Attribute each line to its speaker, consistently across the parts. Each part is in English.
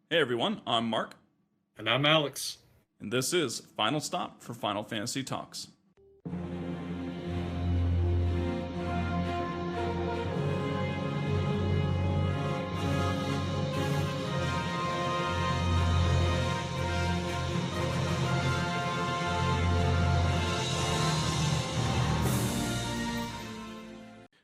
Speaker 1: Hey everyone, I'm Mark,
Speaker 2: And I'm Alex.
Speaker 1: and this is Final Stop for Final Fantasy Talks.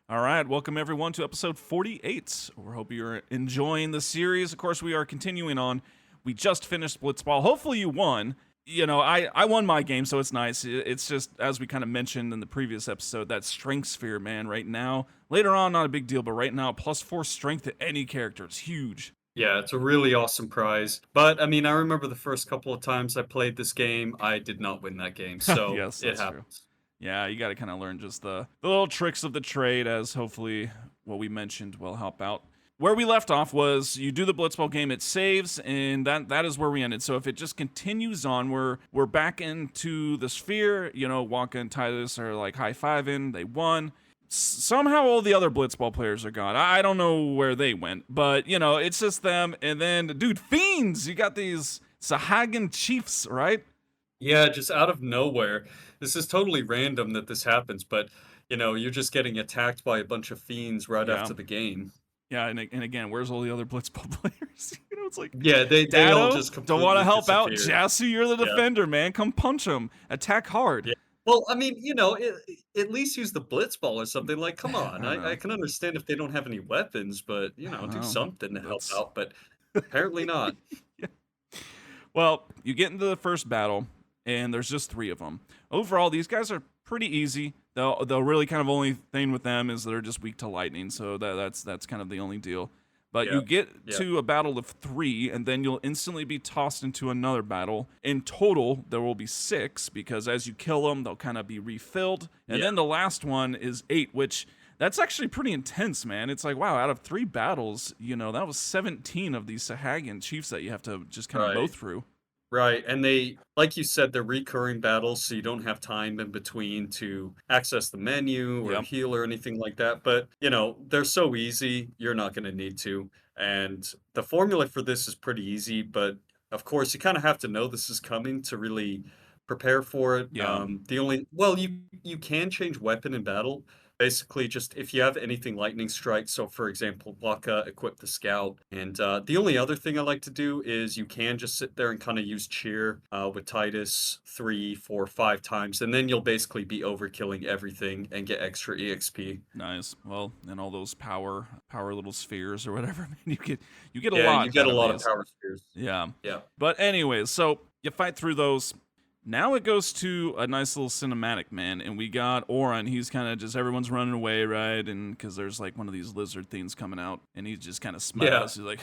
Speaker 1: All right, welcome everyone to episode 48. We hope you're enjoying the series. Of course, we are continuing on. We just finished Blitzball. Hopefully you won. You know, I won my game, so it's nice. It's just, as we kind of mentioned in the previous episode, that strength sphere, man, right now. Later on, not a big deal, but right now, +4 strength to any character. It's huge.
Speaker 2: Yeah, it's a really awesome prize. But I mean, I remember the first couple of times I played this game, I did not win that game. So
Speaker 1: Yes,
Speaker 2: it
Speaker 1: that's true.
Speaker 2: happens.
Speaker 1: Yeah, you got to kind of learn just the little tricks of the trade, as hopefully what we mentioned will help out. Where we left off was you do the Blitzball game, it saves, and that is where we ended. So if it just continues on, we're back into the sphere. You know, Waka and Tidus are like high-fiving. They won. Somehow all the other Blitzball players are gone. I don't know where they went, but, you know, it's just them. And then, dude, fiends! You got these Sahagan chiefs, right?
Speaker 2: Yeah, just out of nowhere. This is totally random that this happens, but you're just getting attacked by a bunch of fiends right
Speaker 1: Yeah.
Speaker 2: after the game.
Speaker 1: Yeah, and again, where's all the other Blitzball players? You know, it's like,
Speaker 2: Yeah, they all
Speaker 1: Dado,
Speaker 2: just
Speaker 1: don't want to
Speaker 2: completely
Speaker 1: help out.
Speaker 2: disappeared.
Speaker 1: Jassy, you're the
Speaker 2: Yeah.
Speaker 1: defender, man. Come punch him. Attack hard.
Speaker 2: Yeah. Well, I mean, at least use the Blitzball or something. Like, come
Speaker 1: I
Speaker 2: on.
Speaker 1: don't
Speaker 2: I
Speaker 1: know.
Speaker 2: can understand if they don't have any weapons, but,
Speaker 1: I don't
Speaker 2: do
Speaker 1: know.
Speaker 2: something to help
Speaker 1: That's
Speaker 2: out. But apparently not.
Speaker 1: Well, you get into the first battle, and there's just 3 of them. Overall, these guys are pretty easy. The really kind of only thing with them is they're just weak to lightning, so that's kind of the only deal. But
Speaker 2: Yeah.
Speaker 1: you get
Speaker 2: Yeah.
Speaker 1: to a battle of 3, and then you'll instantly be tossed into another battle. In total, there will be 6, because as you kill them, they'll kind of be refilled. And
Speaker 2: Yeah.
Speaker 1: then the last one is 8, which that's actually pretty intense, man. It's like, wow, out of 3 battles, you know, that was 17 of these Sahagan chiefs that you have to just kind of mow
Speaker 2: Right.
Speaker 1: through.
Speaker 2: Right. And they, like you said, they're recurring battles, so you don't have time in between to access the menu or
Speaker 1: Yep.
Speaker 2: heal or anything like that. But, they're so easy, you're not going to need to. And the formula for this is pretty easy, but of course, you kind of have to know this is coming to really prepare for it.
Speaker 1: Yeah.
Speaker 2: Well, you can change weapon in battle. Basically, just if you have anything lightning strike. So, for example, Waka equip the scout. And the only other thing I like to do is you can just sit there and kind of use cheer with Tidus 3, 4, 5 times, and then you'll basically be overkilling everything and get extra EXP.
Speaker 1: Nice. Well, and all those power little spheres or whatever, man, you get a
Speaker 2: Yeah, you
Speaker 1: lot
Speaker 2: get
Speaker 1: out
Speaker 2: a
Speaker 1: of
Speaker 2: lot of
Speaker 1: these.
Speaker 2: power spheres.
Speaker 1: Yeah.
Speaker 2: Yeah.
Speaker 1: But anyways, so you fight through those. Now it goes to a nice little cinematic, man, and we got Orin. He's kind of just everyone's running away, right? And because there's like one of these lizard things coming out, and he just kind of smiles. He's like,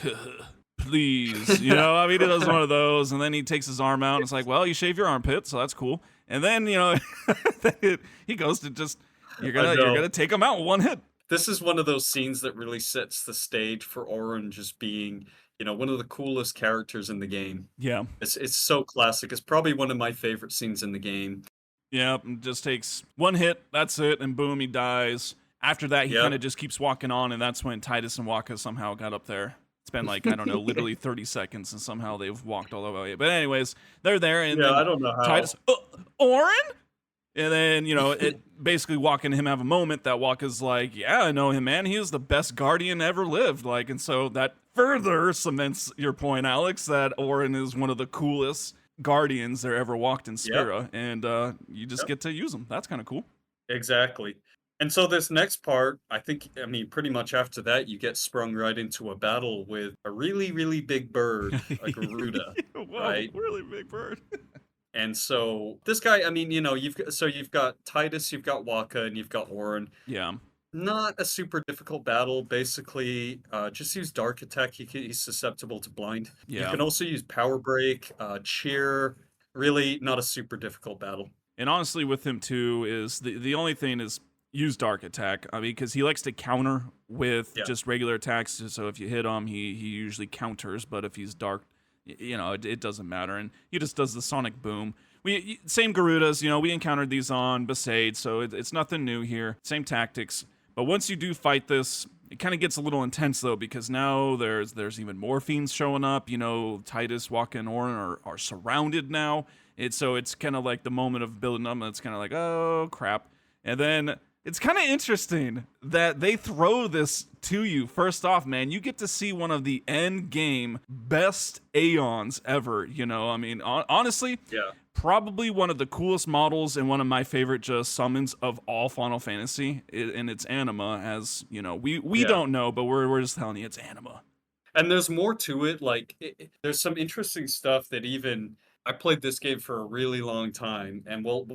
Speaker 1: please, you know. I mean, he does one of those, and then he takes his arm out, and it's like, well, you shave your armpit, so that's cool. And then he goes to just you're
Speaker 2: I know.
Speaker 1: gonna take him out with one hit.
Speaker 2: This is one of those scenes that really sets the stage for Auron just being, one of the coolest characters in the game.
Speaker 1: Yeah.
Speaker 2: It's so classic. It's probably one of my favorite scenes in the game.
Speaker 1: Yeah, just takes one hit, that's it, and boom, he dies. After that, he
Speaker 2: Yep.
Speaker 1: kind of just keeps walking on, and that's when Tidus and Waka somehow got up there. It's been like, I don't know, literally 30 seconds, and somehow they've walked all the way. But anyways, they're there, and
Speaker 2: Yeah,
Speaker 1: then
Speaker 2: I don't know how.
Speaker 1: Tidus, Orin? And then, it basically Waka and him have a moment that Waka's like, yeah, I know him, man. He is the best guardian ever lived. Like, and so that further cements your point, Alex, that Orin is one of the coolest guardians there ever walked in Spira. And you just
Speaker 2: Yep.
Speaker 1: get to use them. That's kind of cool.
Speaker 2: Exactly. And so this next part, I mean, pretty much after that, you get sprung right into a battle with a really, really big bird, a Garuda.
Speaker 1: Whoa,
Speaker 2: right?
Speaker 1: really big bird.
Speaker 2: And so this guy, I mean, you've got Tidus, you've got Waka, and you've got Orin.
Speaker 1: Yeah.
Speaker 2: Not a super difficult battle. Basically, just use Dark Attack. He's susceptible to blind. You
Speaker 1: Yeah.
Speaker 2: can also use Power Break, Cheer. Really, not a super difficult battle.
Speaker 1: And honestly, with him too, is the only thing is use Dark Attack. I mean, because he likes to counter with
Speaker 2: Yeah.
Speaker 1: just regular attacks. So if you hit him, he usually counters. But if he's dark, it doesn't matter. And he just does the Sonic Boom. Same Garudas, we encountered these on Besaid, so it's nothing new here. Same tactics. But once you do fight this, It kind of gets a little intense though, because now there's even more fiends showing up. Tidus, Waka, and Orin are surrounded now. So it's kind of like the moment of building up, and it's kind of like, oh crap. And then it's kind of interesting that they throw this to you. First off, man, you get to see one of the end game best Aeons ever. I mean, honestly,
Speaker 2: Yeah.
Speaker 1: probably one of the coolest models and one of my favorite just summons of all Final Fantasy. And it's Anima, as we
Speaker 2: Yeah.
Speaker 1: don't know, but we're just telling you it's Anima.
Speaker 2: And there's more to it. Like, there's some interesting stuff that even I played this game for a really long time, and we'll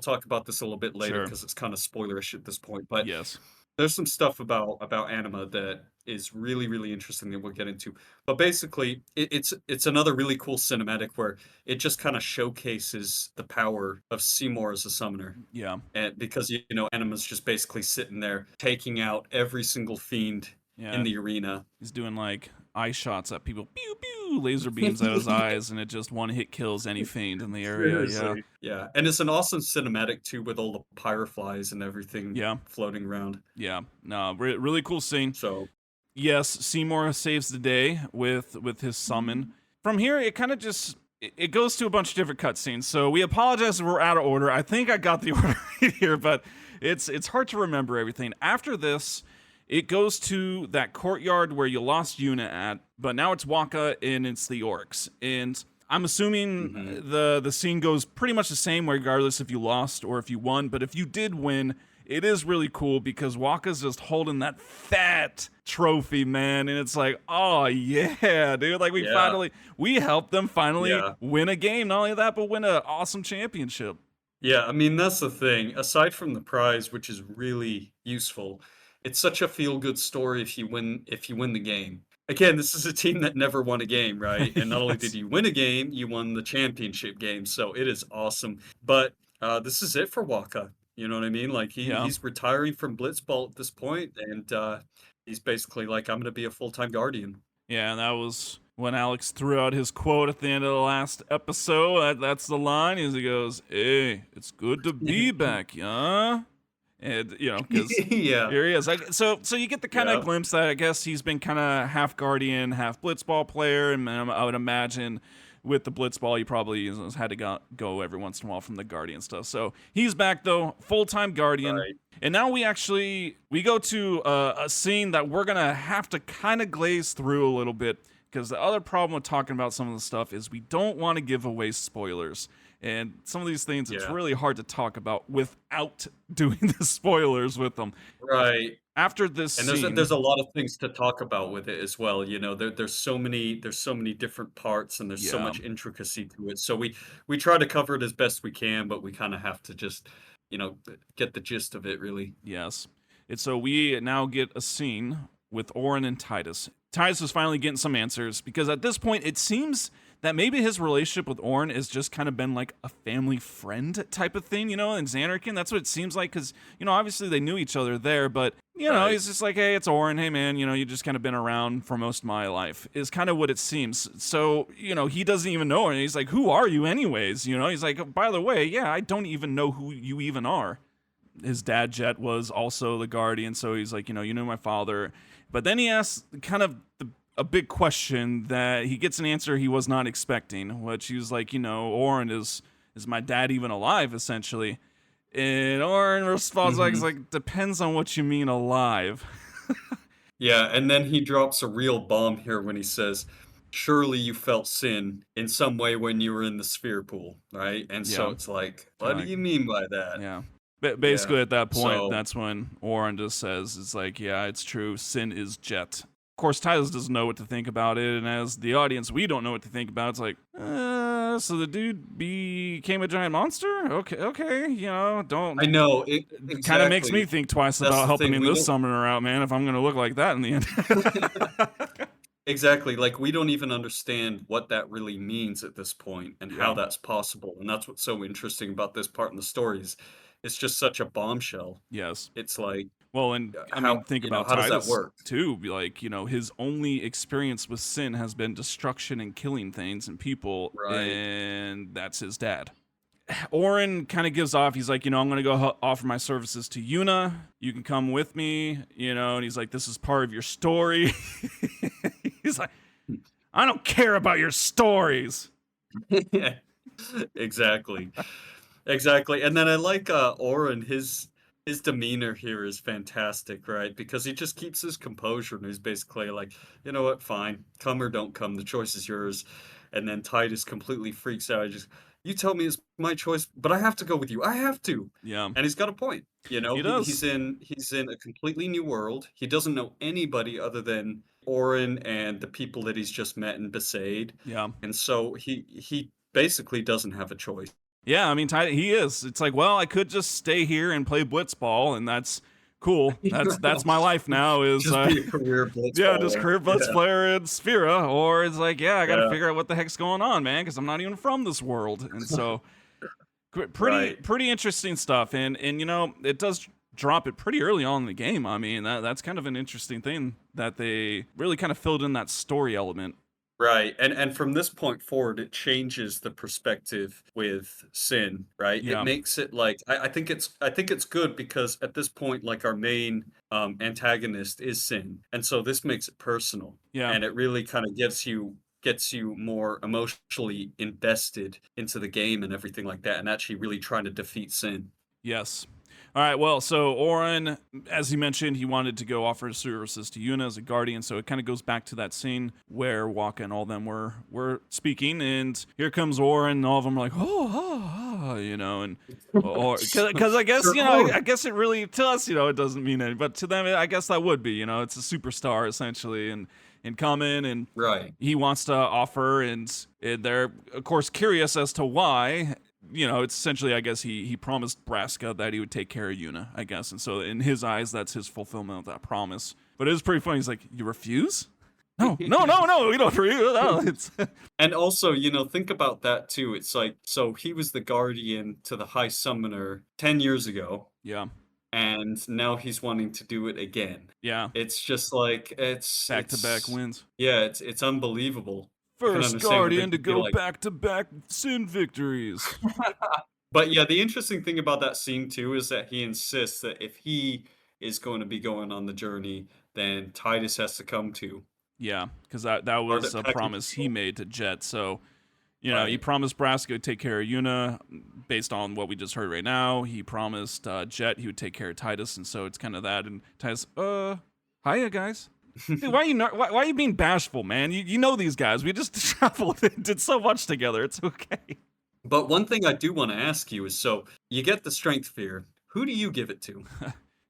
Speaker 2: talk about this a little bit later
Speaker 1: Sure.
Speaker 2: because it's kind of spoilerish at this point. But
Speaker 1: Yes.
Speaker 2: there's some stuff about Anima that is really, really interesting that we'll get into. But basically, it's another really cool cinematic where it just kind of showcases the power of Seymour as a summoner.
Speaker 1: Yeah.
Speaker 2: And because Anima's just basically sitting there taking out every single fiend
Speaker 1: Yeah.
Speaker 2: in the arena.
Speaker 1: He's doing like eye shots at people, pew pew, laser beams out his eyes, and it just one hit kills any fiend in the area.
Speaker 2: Seriously. Yeah. And it's an awesome cinematic too with all the pyroflies and everything
Speaker 1: Yeah.
Speaker 2: floating around.
Speaker 1: Yeah. No, really cool scene.
Speaker 2: So
Speaker 1: Yes, Seymour saves the day with his summon. From here, it kind of just it goes to a bunch of different cutscenes. So we apologize if we're out of order. I think I got the order right here, but it's hard to remember everything. After this, it goes to that courtyard where you lost Yuna at, but now it's Waka and it's the orcs. And I'm assuming the scene goes pretty much the same regardless if you lost or if you won. But if you did win, it is really cool because Waka's just holding that fat trophy, man. And it's like, oh yeah, dude. Like we helped them finally win a game. Not only that, but win an awesome championship.
Speaker 2: yeah, I mean that's the thing. Aside from the prize, which is really useful, it's such a feel-good story if you win the game. Again, this is a team that never won a game, right? And not only did you win a game, you won the championship game. So it is awesome. But this is it for Waka. You know what I mean? Like he's retiring from Blitzball at this point, and he's basically like, I'm going to be a full-time guardian.
Speaker 1: Yeah, and that was when Alex threw out his quote at the end of the last episode. That's the line. He goes, "Hey, it's good to be back, yeah." And because
Speaker 2: yeah,
Speaker 1: here he is. So you get the kind of glimpse that I guess he's been kind of half guardian, half Blitzball player, and I would imagine with the Blitzball, he probably has had to go every once in a while from the guardian stuff. So he's back though, full-time guardian.
Speaker 2: Right.
Speaker 1: And now we go to a scene that we're gonna have to kind of glaze through a little bit, because the other problem with talking about some of the stuff is we don't want to give away spoilers. And some of these things, it's really hard to talk about without doing the spoilers with them.
Speaker 2: Right.
Speaker 1: After this scene,
Speaker 2: And there's a lot of things to talk about with it as well. There's so many different parts, and there's so much intricacy to it. So we try to cover it as best we can, but we kind of have to just get the gist of it, really.
Speaker 1: Yes. And so we now get a scene with Orin and Tidus. Tidus is finally getting some answers, because at this point it seems that maybe his relationship with Orin has just kind of been like a family friend type of thing, and Xanarkin, that's what it seems like, because, obviously they knew each other there, but, he's just like, hey, it's Orin, hey man, you just kind of been around for most of my life, is kind of what it seems. So, he doesn't even know her, and he's like, who are you anyways? He's like, by the way, yeah, I don't even know who you even are. His dad, Jet, was also the guardian, so he's like, you know my father. But then he asks kind of a big question that he gets an answer he was not expecting, which he was like, Orin, is my dad even alive, essentially? And Orin responds like, depends on what you mean alive.
Speaker 2: Yeah, and then he drops a real bomb here when he says, surely you felt sin in some way when you were in the sphere pool, right? And so it's like, what do you mean by that?
Speaker 1: Yeah. Basically, at that point, that's when Orin just says, it's like, yeah, it's true, sin is Jet. Of course, Tidus doesn't know what to think about it, and as the audience, we don't know what to think about it. It's like, so the dude became a giant monster? Okay, don't...
Speaker 2: I know,
Speaker 1: it kind of makes me think twice about helping this summoner out, man, if I'm going to look like that in the end.
Speaker 2: Exactly, like, we don't even understand what that really means at this point, and how that's possible, and that's what's so interesting about this part in the story is it's just such a bombshell.
Speaker 1: Yes.
Speaker 2: It's like...
Speaker 1: Well, and I mean, think about
Speaker 2: how
Speaker 1: Tidus,
Speaker 2: does that work?
Speaker 1: Too. Like, his only experience with sin has been destruction and killing things and people, and that's his dad. Oren kind of gives off. He's like, I'm going to go offer my services to Yuna. You can come with me, and he's like, this is part of your story. He's like, I don't care about your stories.
Speaker 2: Yeah, exactly. Exactly. And then I like Oren, his demeanor here is fantastic, right? Because he just keeps his composure and he's basically like, you know what, fine. Come or don't come. The choice is yours. And then Titus completely freaks out. You tell me it's my choice, but I have to go with you. I have to.
Speaker 1: Yeah,
Speaker 2: And he's got a point.
Speaker 1: he
Speaker 2: He's
Speaker 1: does.
Speaker 2: in a completely new world. He doesn't know anybody other than Oren and the people that he's just met in Besaid.
Speaker 1: Yeah.
Speaker 2: And so he basically doesn't have a choice.
Speaker 1: Yeah, I mean, he is. It's like, well, I could just stay here and play Blitzball, and that's cool. That's my life now. Is
Speaker 2: Just be a career
Speaker 1: yeah, just
Speaker 2: blitzballer.
Speaker 1: career Blitz
Speaker 2: Yeah,
Speaker 1: player in Sphera, or it's like, yeah, I got to
Speaker 2: yeah,
Speaker 1: figure out what the heck's going on, man, because I'm not even from this world, and so pretty
Speaker 2: right.
Speaker 1: pretty interesting stuff, and it does drop it pretty early on in the game. I mean, that's kind of an interesting thing that they really kind of filled in that story element.
Speaker 2: Right, and from this point forward, it changes the perspective with Sin, right? It
Speaker 1: Yeah,
Speaker 2: makes it like I think it's good because at this point, like our main antagonist is Sin, and so this makes it personal,
Speaker 1: yeah.
Speaker 2: and it really kind of gets you more emotionally invested into the game and everything like that, and actually really trying to defeat Sin.
Speaker 1: Yes. All right. Well, so Oren, as he mentioned, he wanted to go offer his services to Yuna as a guardian. So it kind of goes back to that scene where Waka and all them were speaking, and here comes Oren, and all of them are like, and or because I guess
Speaker 2: Sure.
Speaker 1: I guess it really to us, it doesn't mean anything, but to them, I guess that would be, it's a superstar essentially, and come in and
Speaker 2: Right.
Speaker 1: he wants to offer, and they're of course curious as to why. It's essentially, I guess he promised Braska that he would take care of Yuna, I guess, and so in his eyes, that's his fulfillment of that promise. But it was pretty funny. He's like, "You refuse? No, no, no, no, we don't refuse. No, it's
Speaker 2: And also, think about that too. It's like, so he was the guardian to the High Summoner 10 years ago,
Speaker 1: yeah,
Speaker 2: and now he's wanting to do it again.
Speaker 1: yeah,
Speaker 2: It's just like,
Speaker 1: back to back wins.
Speaker 2: yeah, it's unbelievable. I can
Speaker 1: First
Speaker 2: understand what they
Speaker 1: Guardian to
Speaker 2: could be
Speaker 1: go
Speaker 2: like.
Speaker 1: back to back Sin victories.
Speaker 2: But yeah, the interesting thing about that scene too is that he insists that if he is going to be going on the journey, then Titus has to come too.
Speaker 1: Yeah, because that
Speaker 2: Or
Speaker 1: was
Speaker 2: that
Speaker 1: a promise he made to Jet. So he
Speaker 2: right.
Speaker 1: promised Braska would take care of Yuna based on what we just heard right now. He promised Jet he would take care of Titus, and so it's kind of that. And Titus, hiya guys. Dude, why are you being bashful, man? You know these guys. We just traveled and did so much together. It's okay.
Speaker 2: But one thing I do want to ask you is, so you get the strength fear. Who do you give it to?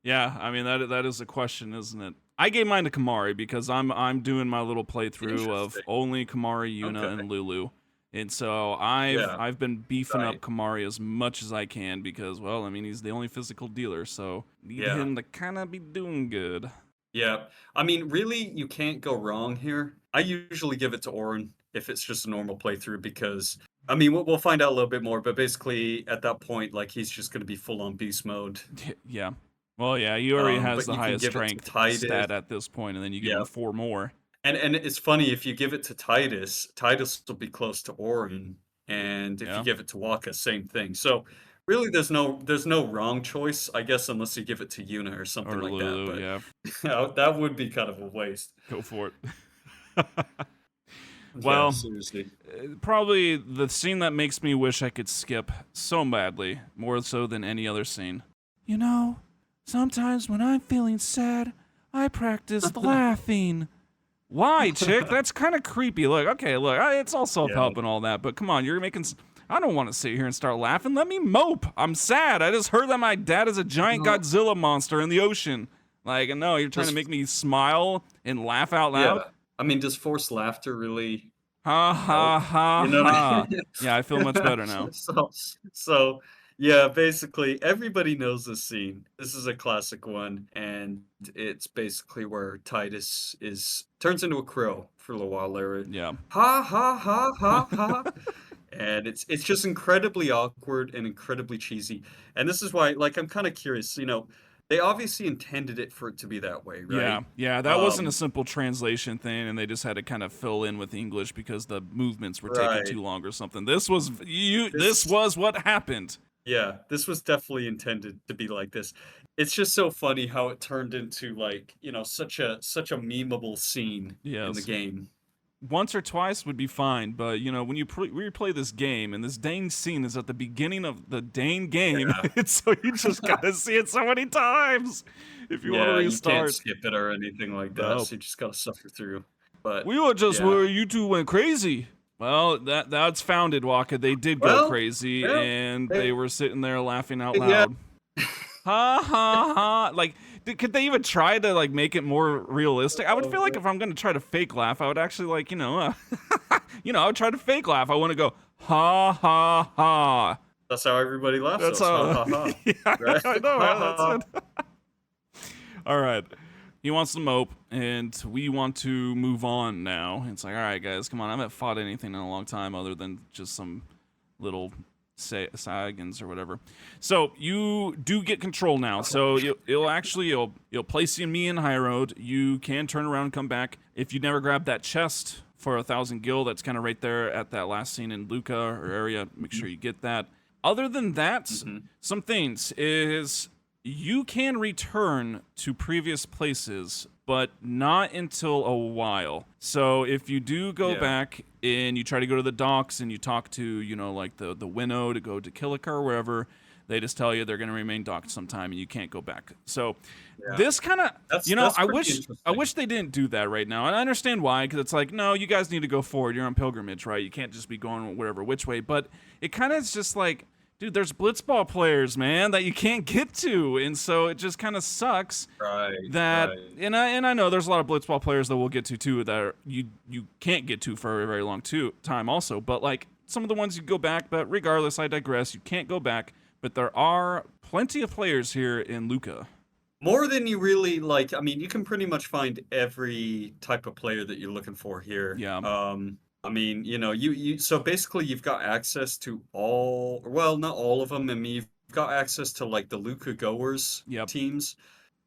Speaker 1: Yeah, I mean that is a question, isn't it? I gave mine to Kamari because I'm doing my little playthrough of
Speaker 2: Interesting.
Speaker 1: only Kamari, Yuna,
Speaker 2: Okay.
Speaker 1: and Lulu. And so I've
Speaker 2: Yeah.
Speaker 1: I've been beefing up
Speaker 2: Right.
Speaker 1: Kamari as much as I can because, well, I mean, he's the only physical dealer, so need
Speaker 2: Yeah.
Speaker 1: him to kind of be doing good.
Speaker 2: Yeah. I mean, really, you can't go wrong here. I usually give it to Orin if it's just a normal playthrough because, I mean, we'll find out a little bit more, but basically at that point, like he's just going to be full on beast mode.
Speaker 1: Yeah. Well, yeah, he already has
Speaker 2: But
Speaker 1: the
Speaker 2: you can
Speaker 1: highest
Speaker 2: give it to
Speaker 1: strength
Speaker 2: Titus.
Speaker 1: stat at this point, and then you give
Speaker 2: Yeah.
Speaker 1: him 4 more.
Speaker 2: And it's funny if you give it to Titus will be close to Orin, and if you
Speaker 1: Yeah.
Speaker 2: give it to Waka, same thing. So really, there's no wrong choice, I guess, unless you give it to Yuna or something
Speaker 1: Or
Speaker 2: like that.
Speaker 1: Lulu,
Speaker 2: But
Speaker 1: yeah.
Speaker 2: that would be kind of a waste.
Speaker 1: Go for it.
Speaker 2: Yeah,
Speaker 1: Well,
Speaker 2: seriously.
Speaker 1: probably the scene that makes me wish I could skip so badly, more so than any other scene. Sometimes when I'm feeling sad, I practice laughing. Why, chick? That's kind of creepy. Look, okay, look, it's all self-help
Speaker 2: Yeah.
Speaker 1: and all that, but come on, you're making. I don't want to sit here and start laughing. Let me mope. I'm sad. I just heard that my dad is a giant
Speaker 2: No.
Speaker 1: Godzilla monster in the ocean. Like, no, you're trying to
Speaker 2: Does
Speaker 1: make me smile and laugh out
Speaker 2: yeah.
Speaker 1: loud.
Speaker 2: I mean, does forced laughter really
Speaker 1: Ha
Speaker 2: help?
Speaker 1: ha ha
Speaker 2: You know what I
Speaker 1: ha.
Speaker 2: mean?
Speaker 1: Yeah, I feel much better now.
Speaker 2: So yeah, basically everybody knows this scene. This is a classic one, and it's basically where Titus is turns into a crow for a little while there.
Speaker 1: Yeah.
Speaker 2: Ha ha ha ha ha. And it's just incredibly awkward and incredibly cheesy. And this is why, like, I'm kind of curious, they obviously intended it for it to be that way,
Speaker 1: Yeah,
Speaker 2: right?
Speaker 1: yeah, that wasn't a
Speaker 2: Um,
Speaker 1: simple translation thing, and they just had to kind of fill in with English because the movements were taking
Speaker 2: right.
Speaker 1: too long or something. This was you. This
Speaker 2: This
Speaker 1: was what happened.
Speaker 2: Yeah, this was definitely intended to be like this. It's just so funny how it turned into like, such a memeable scene in the
Speaker 1: Yes,
Speaker 2: game.
Speaker 1: once or twice would be fine, but when you replay this game and this Dane scene is at the beginning of the Dane game,
Speaker 2: Yeah.
Speaker 1: it's so you just gotta see it so many times if you want to
Speaker 2: Yeah, you can't
Speaker 1: restart.
Speaker 2: skip it or anything like that,
Speaker 1: No,
Speaker 2: so you just gotta suffer through. But
Speaker 1: we were just
Speaker 2: yeah.
Speaker 1: where you two went crazy. Well, that's founded, Waka. They did go
Speaker 2: Well,
Speaker 1: crazy,
Speaker 2: well,
Speaker 1: and they
Speaker 2: eh,
Speaker 1: were sitting there laughing out
Speaker 2: yeah.
Speaker 1: loud. Ha ha ha! Like, could they even try to like make it more realistic? I would
Speaker 2: Oh,
Speaker 1: feel like
Speaker 2: man.
Speaker 1: if I'm gonna try to fake laugh, I would actually like I would try to fake laugh. I want to go ha ha ha.
Speaker 2: That's how everybody laughs,
Speaker 1: That's
Speaker 2: though. Ha
Speaker 1: how.
Speaker 2: ha ha.
Speaker 1: Yeah,
Speaker 2: Right?
Speaker 1: I know.
Speaker 2: Ha
Speaker 1: Right?
Speaker 2: ha
Speaker 1: That's
Speaker 2: ha.
Speaker 1: it. All right. He wants the mope, and we want to move on now. It's like, all right, guys, come on. I haven't fought anything in a long time other than just some little sagans or whatever. So you do get control now. So you'll place you in Mi'ihen Highroad. You can turn around and come back. If you never grab that chest for 1,000 gil, that's kind of right there at that last scene in Luca or area. Make sure you get that. Other than that, some things is you can return to previous places, but not until a while. So if you do go
Speaker 2: Yeah.
Speaker 1: back and you try to go to the docks and you talk to, like the winnow to go to Killica or wherever, they just tell you they're going to remain docked sometime and you can't go back. So
Speaker 2: Yeah.
Speaker 1: this kind of,
Speaker 2: That's
Speaker 1: I
Speaker 2: pretty
Speaker 1: wish
Speaker 2: interesting.
Speaker 1: they didn't do that right now. And I understand why, because it's like, no, you guys need to go forward. You're on pilgrimage, right? You can't just be going whatever which way. But it kind of is just like, dude, there's Blitzball players, man, that you can't get to, and so it just kind of sucks
Speaker 2: Right,
Speaker 1: that.
Speaker 2: right.
Speaker 1: And I know there's a lot of Blitzball players that we'll get to too that you can't get to for a very long time also. But like some of the ones you go back, but regardless, I digress. You can't go back, but there are plenty of players here in Luca.
Speaker 2: More than you really like. I mean, you can pretty much find every type of player that you're looking for here.
Speaker 1: Yeah.
Speaker 2: I mean, so basically you've got access to well, not all of them. I mean, you've got access to like the Luca Goers
Speaker 1: Yep.
Speaker 2: teams.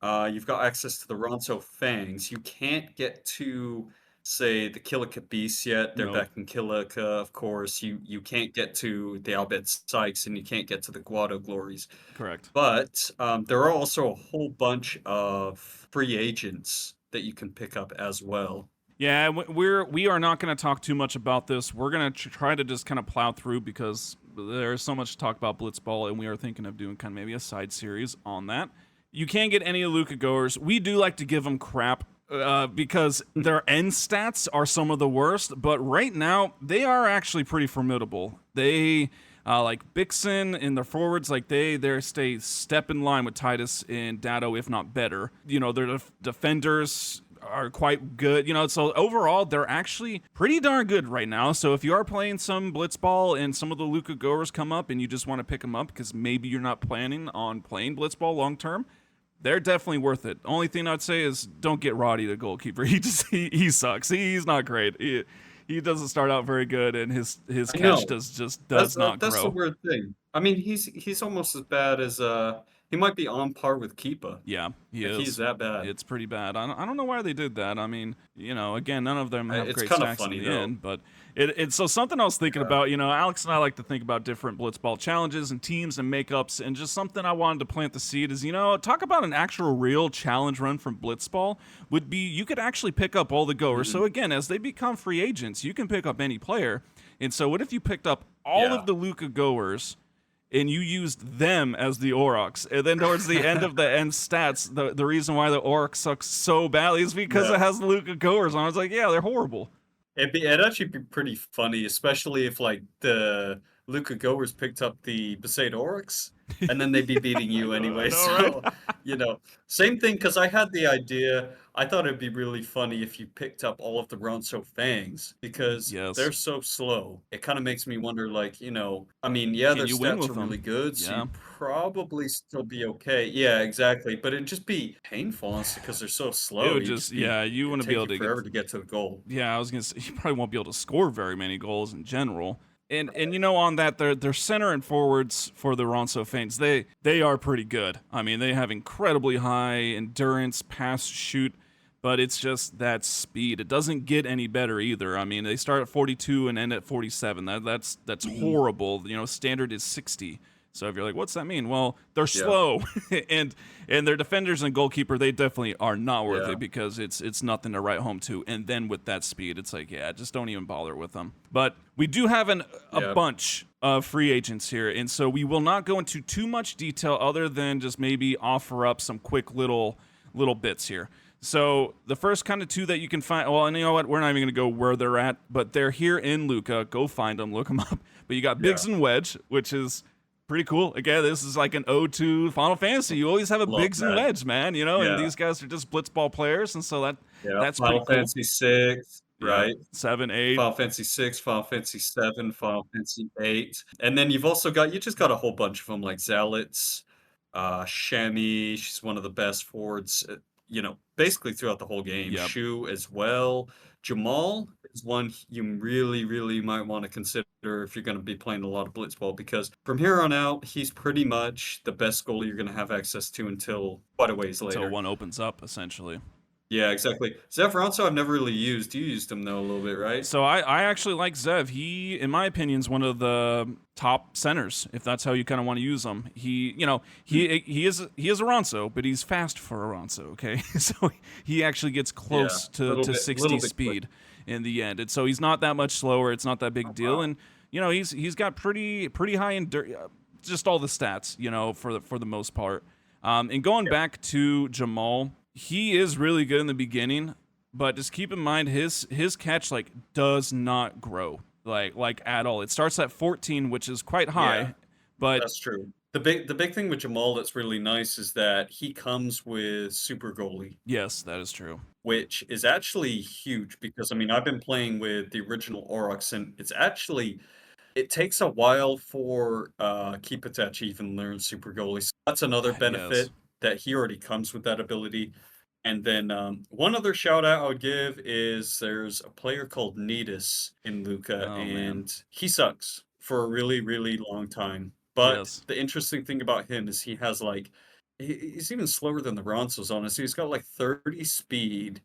Speaker 2: You've got access to the Ronso Fangs. You can't get to, say, the Killica Beasts yet. They're
Speaker 1: No.
Speaker 2: back in Killica, of course. You can't get to the Albed Sykes, and you can't get to the Guado Glories.
Speaker 1: Correct.
Speaker 2: But there are also a whole bunch of free agents that you can pick up as well.
Speaker 1: Yeah, we are not going to talk too much about this. We're going to try to just kind of plow through because there's so much to talk about Blitzball, and we are thinking of doing kind of maybe a side series on that. You can't get any of Luca goers. We do like to give them crap because their end stats are some of the worst, but right now they are actually pretty formidable. They like Bixen in their forwards, like they stay step in line with Tidus and Datto, if not better. Their defenders are quite good. So overall, they're actually pretty darn good right now. So if you are playing some Blitzball and some of the Luca goers come up and you just want to pick them up because maybe you're not planning on playing Blitzball long term, they're definitely worth it. Only thing I'd say is don't get Roddy the goalkeeper. He sucks. He's not great. He doesn't start out very good, and his
Speaker 2: I
Speaker 1: catch
Speaker 2: know.
Speaker 1: does not
Speaker 2: That's the
Speaker 1: grow.
Speaker 2: weird thing. I mean, he's almost as bad as he might be on par with Keepa.
Speaker 1: Yeah, he
Speaker 2: Like he's
Speaker 1: is.
Speaker 2: that bad.
Speaker 1: It's pretty bad. I don't know why they did that. I mean, again, none of them have
Speaker 2: It's
Speaker 1: great
Speaker 2: kind of
Speaker 1: stacks in
Speaker 2: funny
Speaker 1: the
Speaker 2: though.
Speaker 1: end, but it's so something I was thinking
Speaker 2: Yeah.
Speaker 1: about. Alex and I like to think about different Blitzball challenges and teams and makeups, and just something I wanted to plant the seed is, talk about an actual real challenge run from Blitzball would be you could actually pick up all the goers. So again, as they become free agents, you can pick up any player. And so what if you picked up all
Speaker 2: Yeah.
Speaker 1: of the Luca goers and you used them as the Aurochs? And then towards the end of the end stats, the reason why the Auroch sucks so badly is because
Speaker 2: Yeah.
Speaker 1: it has Luca goers on. I was like, yeah, they're horrible.
Speaker 2: It'd actually be pretty funny, especially if like the Luca Goers picked up the Besaid Oryx, and then they'd be beating you
Speaker 1: I
Speaker 2: anyway.
Speaker 1: know,
Speaker 2: So,
Speaker 1: right?
Speaker 2: same thing. Because I had the idea. I thought it'd be really funny if you picked up all of the Ronso Fangs because
Speaker 1: Yes.
Speaker 2: they're so slow. It kind of makes me wonder, like, I mean, yeah,
Speaker 1: Can
Speaker 2: their
Speaker 1: you win
Speaker 2: stats
Speaker 1: with
Speaker 2: are
Speaker 1: them?
Speaker 2: really good, so
Speaker 1: Yeah.
Speaker 2: you'd probably still be okay. Yeah, exactly. But it'd just be painful, honestly, because they're so slow.
Speaker 1: It would
Speaker 2: You'd
Speaker 1: just,
Speaker 2: be,
Speaker 1: yeah, you
Speaker 2: it'd
Speaker 1: wouldn't be
Speaker 2: take
Speaker 1: able
Speaker 2: you
Speaker 1: to
Speaker 2: forever to get to the goal.
Speaker 1: yeah, I was going to say, you probably won't be able to score very many goals in general. And you know, on that, their center and forwards for the Ronso Fiends, they are pretty good. I mean, they have incredibly high endurance, pass, shoot, but it's just that speed. It doesn't get any better either. I mean, they start at 42 and end at 47. That's horrible. You know, standard is 60. So if you're like, what's that mean? Well, they're
Speaker 2: Yeah.
Speaker 1: slow, and their defenders and goalkeeper, they definitely are not worth
Speaker 2: Yeah.
Speaker 1: it because it's nothing to write home to. And then with that speed, it's like, yeah, just don't even bother with them. But we do have a
Speaker 2: Yeah.
Speaker 1: bunch of free agents here, and so we will not go into too much detail other than just maybe offer up some quick little bits here. So the first kind of two that you can find, well, and you know what, we're not even going to go where they're at, but they're here in Luca. Go find them, look them up. But you got Biggs and Wedge, which is pretty cool. Again, this is like an ode to Final Fantasy. You always have a
Speaker 2: Love
Speaker 1: Biggs and
Speaker 2: that.
Speaker 1: Wedge, man, you know,
Speaker 2: Yeah.
Speaker 1: and these guys are just Blitzball players, and so that's pretty
Speaker 2: Final
Speaker 1: cool.
Speaker 2: Fantasy 6,
Speaker 1: Yeah,
Speaker 2: right?
Speaker 1: 7, 8.
Speaker 2: Final Fantasy 6, Final Fantasy 7, Final Fantasy 8. And then you've also got, you just got a whole bunch of them like Zealots, Shami, she's one of the best forwards, you know, basically throughout the whole game.
Speaker 1: Yep.
Speaker 2: Shu as well. Jamal is one you really, really might want to consider if you're going to be playing a lot of Blitzball, because from here on out, he's pretty much the best goalie you're going to have access to until quite a ways later.
Speaker 1: Until one opens up, essentially.
Speaker 2: Yeah, exactly. Zephyronso I've never really used. You used him though a little bit, right?
Speaker 1: So I actually like Zev. He, in my opinion, is one of the top centers, if that's how you kind of want to use him. He, you know, he is a Ronso, but he's fast for a Ronso, okay? So he actually gets close to 60 speed in the end. And so he's not that much slower. It's not that big deal. And, you know, he's got pretty high endurance, just all the stats, you know, for the most part. And going back to Jamal, he is really good in the beginning, but just keep in mind his catch like does not grow like at all. It starts at 14, which is quite high, but
Speaker 2: that's true. The big thing with Jamal that's really nice is that he comes with super goalie.
Speaker 1: Yes, that is true.
Speaker 2: Which is actually huge because I mean I've been playing with the original Aurochs and it takes a while for Keepa to actually even learn super goalie. So that's another benefit. That he already comes with that ability. And then one other shout out I would give is there's a player called Tidus in Luca, and he sucks for a really, really long time. But the interesting thing about him is he has like, he's even slower than the Ronsos, honestly. He's got like 30 speed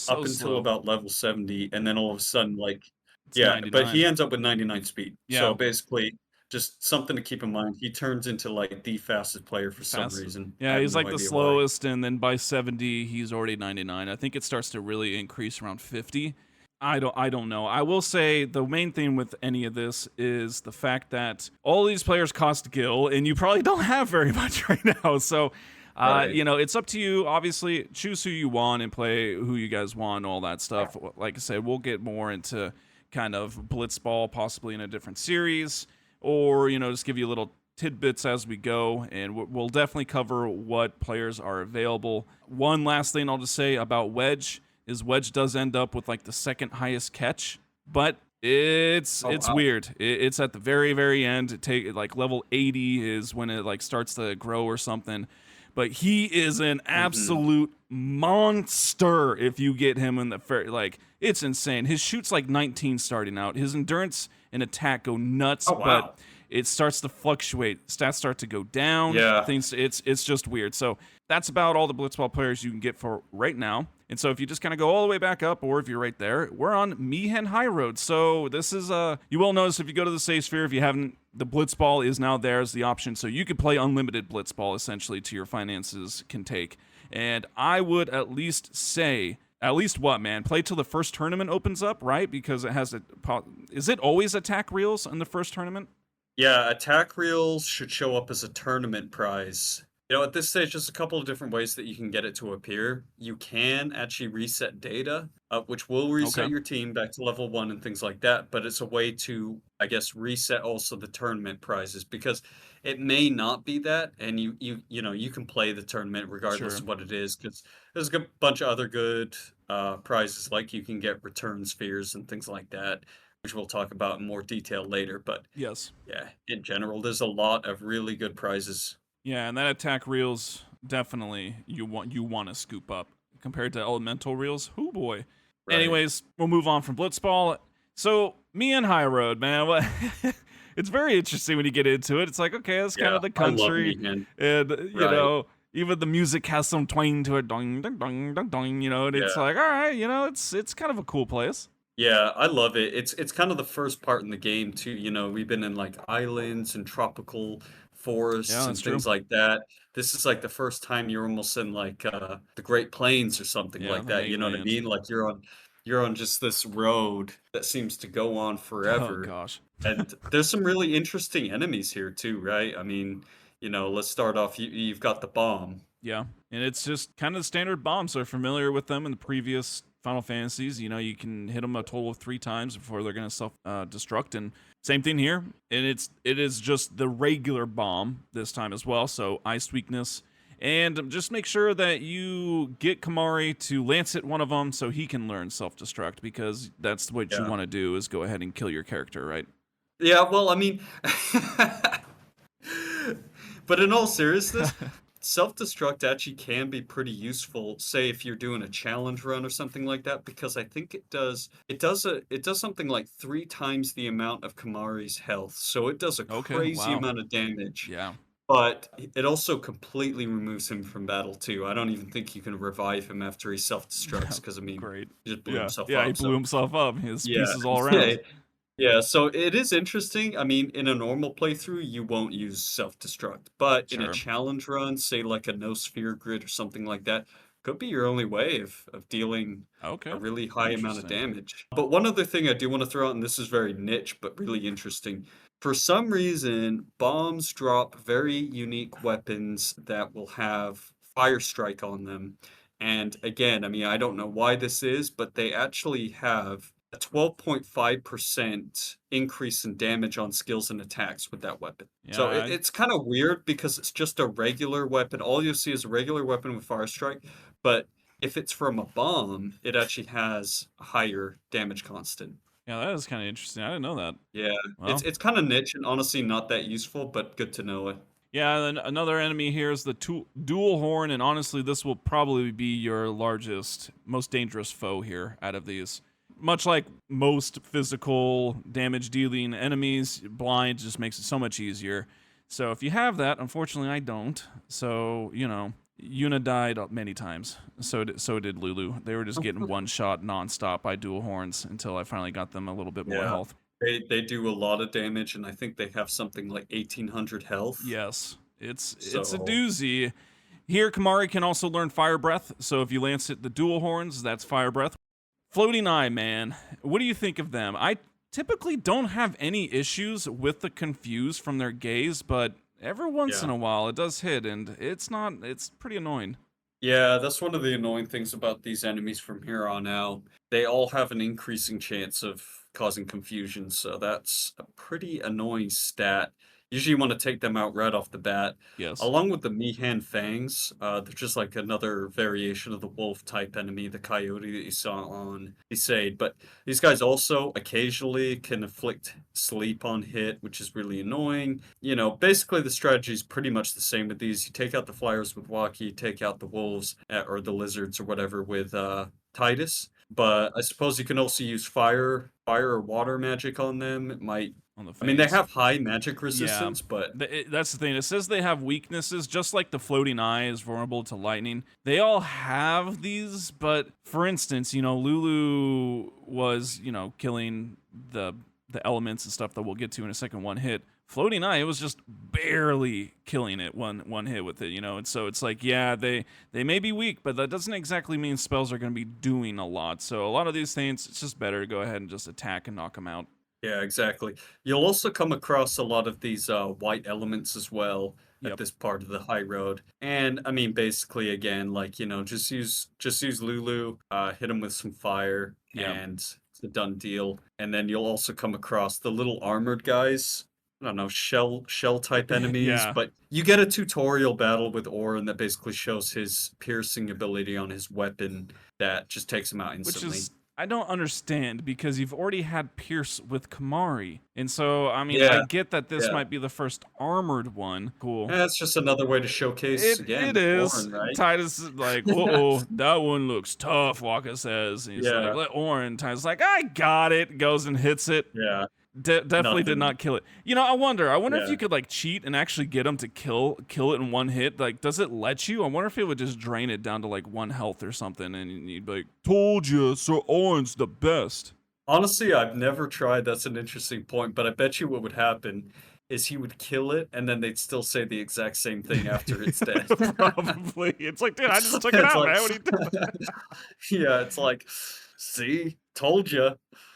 Speaker 2: up until about level 70, and then all of a sudden, like,
Speaker 1: it's 99.
Speaker 2: But he ends up with 99 speed.
Speaker 1: Yeah.
Speaker 2: So basically, just something to keep in mind. He turns into like the fastest player for some reason.
Speaker 1: Yeah, he's like the slowest, and then by 70, he's already 99. I think it starts to really increase around 50. I don't know. I will say the main thing with any of this is the fact that all these players cost gil, and you probably don't have very much right now. So, you know, it's up to you. Obviously, choose who you want and play who you guys want, all that stuff. Like I said, we'll get more into kind of Blitzball possibly in a different series, or, you know, just give you little tidbits as we go, and we'll definitely cover what players are available. One last thing I'll just say about Wedge is Wedge does end up with like the second highest catch, but it's weird. It's at the very, very end. It take like level 80 is when it like starts to grow or something. But he is an absolute monster if you get him in the like, it's insane. His shoot's like 19 starting out. His endurance and attack go nuts, but it starts to fluctuate. Stats start to go down.
Speaker 2: Yeah.
Speaker 1: Things it's just weird. So that's about all the Blitzball players you can get for right now. And so if you just kind of go all the way back up, or if you're right there, we're on Mi'ihen Highroad. So this is you will notice if you go to the save sphere, if you haven't, the Blitzball is now there as the option. So you could play unlimited Blitzball essentially to your finances can take. And I would at least say, at least what, man? Play till the first tournament opens up, right? Because it has is it always attack reels in the first tournament?
Speaker 2: Yeah, attack reels should show up as a tournament prize. You know, at this stage, there's a couple of different ways that you can get it to appear. You can actually reset data, which will reset your team back to level 1 and things like that. But it's a way to, I guess, reset also the tournament prizes, because it may not be that, and you know you can play the tournament regardless of what it is, because there's a bunch of other good prizes, like you can get return spheres and things like that, which we'll talk about in more detail later. But yeah, in general, there's a lot of really good prizes.
Speaker 1: Yeah, and that attack reels definitely you want to scoop up compared to elemental reels. Oh boy. Right. Anyways, we'll move on from Blitzball. So Mi'ihen Highroad, man. What? It's very interesting when you get into it. It's like, okay, that's kind
Speaker 2: Yeah,
Speaker 1: of the
Speaker 2: I love
Speaker 1: country,
Speaker 2: Mi'ihen.
Speaker 1: and
Speaker 2: Right.
Speaker 1: even the music has some twang to it, dong, dong, dong, dong, dong. And it's
Speaker 2: Yeah.
Speaker 1: like, all right, it's kind of a cool place.
Speaker 2: Yeah, I love it. It's kind of the first part in the game too, we've been in like islands and tropical
Speaker 1: Yeah,
Speaker 2: forests
Speaker 1: that's
Speaker 2: and
Speaker 1: true.
Speaker 2: things like that. This is like the first time you're almost in like the Great Plains or something
Speaker 1: Yeah,
Speaker 2: like
Speaker 1: the
Speaker 2: that, you know what I
Speaker 1: mainland.
Speaker 2: mean? Like you're on just this road that seems to go on
Speaker 1: Oh
Speaker 2: forever.
Speaker 1: gosh.
Speaker 2: And there's some really interesting enemies here too, right? I mean, let's start off you've got the bomb.
Speaker 1: Yeah, and it's just kind of standard bombs. So familiar with them in the previous Final Fantasies. You can hit them a total of 3 times before they're gonna self destruct. And same thing here. And it is just the regular bomb this time as well. So ice weakness. And just make sure that you get Kamari to lance hit one of them so he can learn self destruct, because that's what you
Speaker 2: Yeah.
Speaker 1: want to do, is go ahead and kill your character, right?
Speaker 2: Yeah, well, I mean, but in all seriousness, self-destruct actually can be pretty useful, say if you're doing a challenge run or something like that, because I think it does something like 3 times the amount of Kamari's health. So it does a
Speaker 1: Okay,
Speaker 2: crazy
Speaker 1: wow.
Speaker 2: amount of damage.
Speaker 1: Yeah.
Speaker 2: But it also completely removes him from battle too. I don't even think you can revive him after he self-destructs, because I mean,
Speaker 1: Great.
Speaker 2: he just blew
Speaker 1: Yeah.
Speaker 2: himself
Speaker 1: Yeah, he
Speaker 2: up.
Speaker 1: blew
Speaker 2: So
Speaker 1: himself up. His
Speaker 2: yeah,
Speaker 1: pieces all
Speaker 2: yeah.
Speaker 1: around.
Speaker 2: Yeah, so it is interesting. I mean, in a normal playthrough, you won't use self-destruct, but in a
Speaker 1: Sure.
Speaker 2: challenge run, say like a no sphere grid or something like that, could be your only way of dealing a
Speaker 1: Okay.
Speaker 2: really high amount of
Speaker 1: Interesting.
Speaker 2: damage. But one other thing I do want to throw out, and this is very niche, but really interesting. For some reason, bombs drop very unique weapons that will have fire strike on them. And again, I mean, I don't know why this is, but they actually have a 12.5% increase in damage on skills and attacks with that weapon.
Speaker 1: Yeah,
Speaker 2: So it's kind of weird because it's just a regular weapon. All you'll see is a regular weapon with fire strike, but if it's from a bomb, it actually has a higher damage constant.
Speaker 1: yeah, that is kind of interesting. I didn't know that.
Speaker 2: Yeah, it's
Speaker 1: Well,
Speaker 2: it's kind of niche and honestly not that useful, but good to know it.
Speaker 1: yeah, then another enemy here is the dual horn, and honestly, this will probably be your largest, most dangerous foe here out of these. Much like most physical damage dealing enemies, blind just makes it so much easier. So if you have that, unfortunately, I don't. So, Yuna died many times. So did Lulu. They were just getting one shot nonstop by dual horns until I finally got them a little bit more
Speaker 2: Yeah,
Speaker 1: health.
Speaker 2: they do a lot of damage, and I think they have something like 1800 health.
Speaker 1: Yes, it's a
Speaker 2: So
Speaker 1: doozy. Here, Kamari can also learn Fire Breath, so if you lance it the dual horns, that's Fire Breath. Floating Eye, man. What do you think of them? I typically don't have any issues with the confused from their gaze, but every once in
Speaker 2: yeah.
Speaker 1: a while it does hit, and it's pretty annoying.
Speaker 2: Yeah, that's one of the annoying things about these enemies from here on out. They all have an increasing chance of causing confusion, so that's a pretty annoying stat. Usually you want to take them out right off the bat.
Speaker 1: Yes.
Speaker 2: Along with the Mi'ihen Fangs, they're just like another variation of the wolf type enemy, the coyote that you saw on Besaid. But these guys also occasionally can inflict sleep on hit, which is really annoying. Basically the strategy is pretty much the same with these. You take out the flyers with Waki, you take out the wolves or the lizards or whatever with Tidus. But I suppose you can also use fire or water magic on them. It might
Speaker 1: On the
Speaker 2: I mean, they
Speaker 1: fangs.
Speaker 2: have high magic
Speaker 1: Yeah,
Speaker 2: resistance, but
Speaker 1: that's the thing. It says they have weaknesses, just like the Floating Eye is vulnerable to lightning. They all have these, but for instance, Lulu was, killing the elements and stuff that we'll get to in a second, one hit. Floating Eye, it was just barely killing it one hit with it, and so it's like, yeah, they may be weak, but that doesn't exactly mean spells are going to be doing a lot. So a lot of these things, it's just better to go ahead and just attack and knock them out.
Speaker 2: yeah, exactly. You'll also come across a lot of these white elements as well at
Speaker 1: Yep.
Speaker 2: this part of the high road. And I mean, basically, again, like just use Lulu, hit him with some fire,
Speaker 1: Yep.
Speaker 2: and it's a done deal. And then you'll also come across the little armored guys. I don't know, shell type enemies,
Speaker 1: Yeah.
Speaker 2: but you get a tutorial battle with Orin that basically shows his piercing ability on his weapon that just takes him out
Speaker 1: Which
Speaker 2: instantly.
Speaker 1: is I don't understand because you've already had Pierce with Kamari. And so, I mean, I
Speaker 2: Yeah,
Speaker 1: get that this
Speaker 2: yeah.
Speaker 1: might be the first armored one. Cool.
Speaker 2: It's just another way to showcase
Speaker 1: It
Speaker 2: again
Speaker 1: is.
Speaker 2: Orin, right?
Speaker 1: Titus is like, uh-oh, that one looks tough, Waka says. And he's like,
Speaker 2: Yeah,
Speaker 1: let Orin. Titus is like, I got it. Goes and hits it.
Speaker 2: yeah,
Speaker 1: Definitely did
Speaker 2: nothing.
Speaker 1: not kill it. You know, I wonder if
Speaker 2: Yeah.
Speaker 1: you could like cheat and actually get him to kill it in one hit. Like, does it let you? I wonder if it would just drain it down to like 1 health or something, and you'd be like, told you, Sir Orin's the best.
Speaker 2: Honestly, I've never tried. That's an interesting point, but I bet you what would happen is he would kill it, and then they'd still say the exact same thing after it's dead.
Speaker 1: Probably. It's like, dude, I just took it
Speaker 2: It's
Speaker 1: out,
Speaker 2: like,
Speaker 1: man. What are you doing?
Speaker 2: yeah, it's like, see, told you.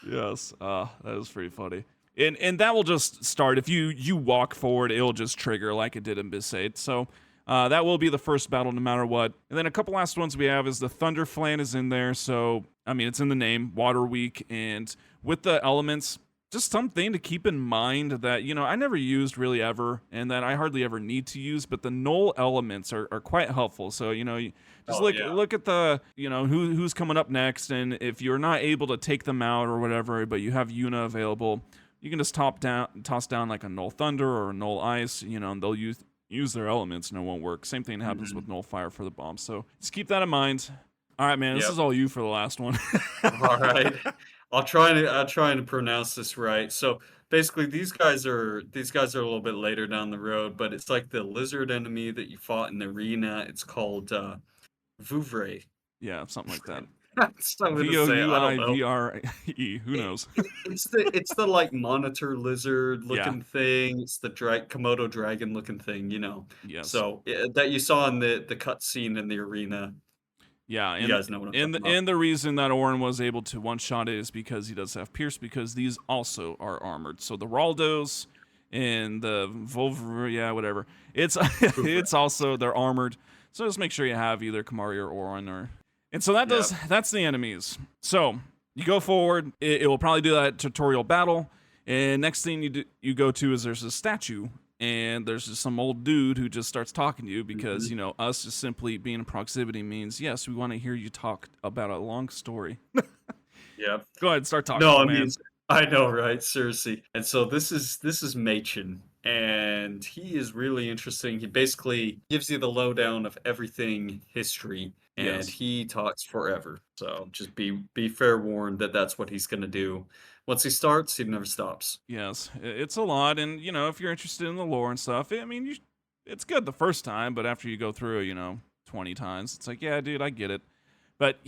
Speaker 1: Yes, that is pretty funny. And that will just start if you walk forward, it'll just trigger like it did in Besaid. So that will be the first battle no matter what. And then a couple last ones we have is the Thunder Flan is in there. So I mean it's in the name, Water Week, and with the elements, just something to keep in mind that I never used really ever, and that I hardly ever need to use. But the null elements are quite helpful. So you just
Speaker 2: Oh yeah.
Speaker 1: look at the who's coming up next, and if you're not able to take them out or whatever, but you have Yuna available, you can just toss down like a null thunder or a null ice, and they'll use their elements and it won't work. Same thing happens with null fire for the bomb. So just keep that in mind. All right, man, this
Speaker 2: Yep.
Speaker 1: is all you for the last one.
Speaker 2: All right. I'll try to pronounce this right. So basically these guys are a little bit later down the road, but it's like the lizard enemy that you fought in the arena. It's called Vouvray.
Speaker 1: Yeah, something like that.
Speaker 2: So I'm gonna say I don't know.
Speaker 1: VOUIVRE. Who knows?
Speaker 2: It's the like monitor lizard
Speaker 1: Yeah.
Speaker 2: looking thing. It's the Komodo dragon looking thing,
Speaker 1: Yes.
Speaker 2: So that you saw in the cutscene in the arena.
Speaker 1: Yeah,
Speaker 2: You guys know what I'm talking about.
Speaker 1: and the reason that Orin was able to one shot it is because he does have Pierce, because these also are armored. So the Raldos and the Volver, yeah, whatever. It's it's also they're armored. So just make sure you have either Kamari or Orin, and so
Speaker 2: Yeah.
Speaker 1: that's the enemies. So you go forward. It will probably do that tutorial battle, and next thing you go to is there's a statue. And there's just some old dude who just starts talking to you because,
Speaker 2: Mhm.
Speaker 1: us just simply being in proximity means, yes, we want to hear you talk about a long story.
Speaker 2: Yeah.
Speaker 1: Go ahead, start talking,
Speaker 2: No,
Speaker 1: old
Speaker 2: I mean,
Speaker 1: man.
Speaker 2: I know, right? Seriously. And so this is Machen, and he is really interesting. He basically gives you the lowdown of everything history, and
Speaker 1: Yes.
Speaker 2: he talks forever. So just be fair warned that that's what he's gonna do. Once he starts, he never stops.
Speaker 1: Yes. It's a lot. And, if you're interested in the lore and stuff, I mean, it's good the first time, but after you go through, 20 times, it's like, yeah, dude, I get it. But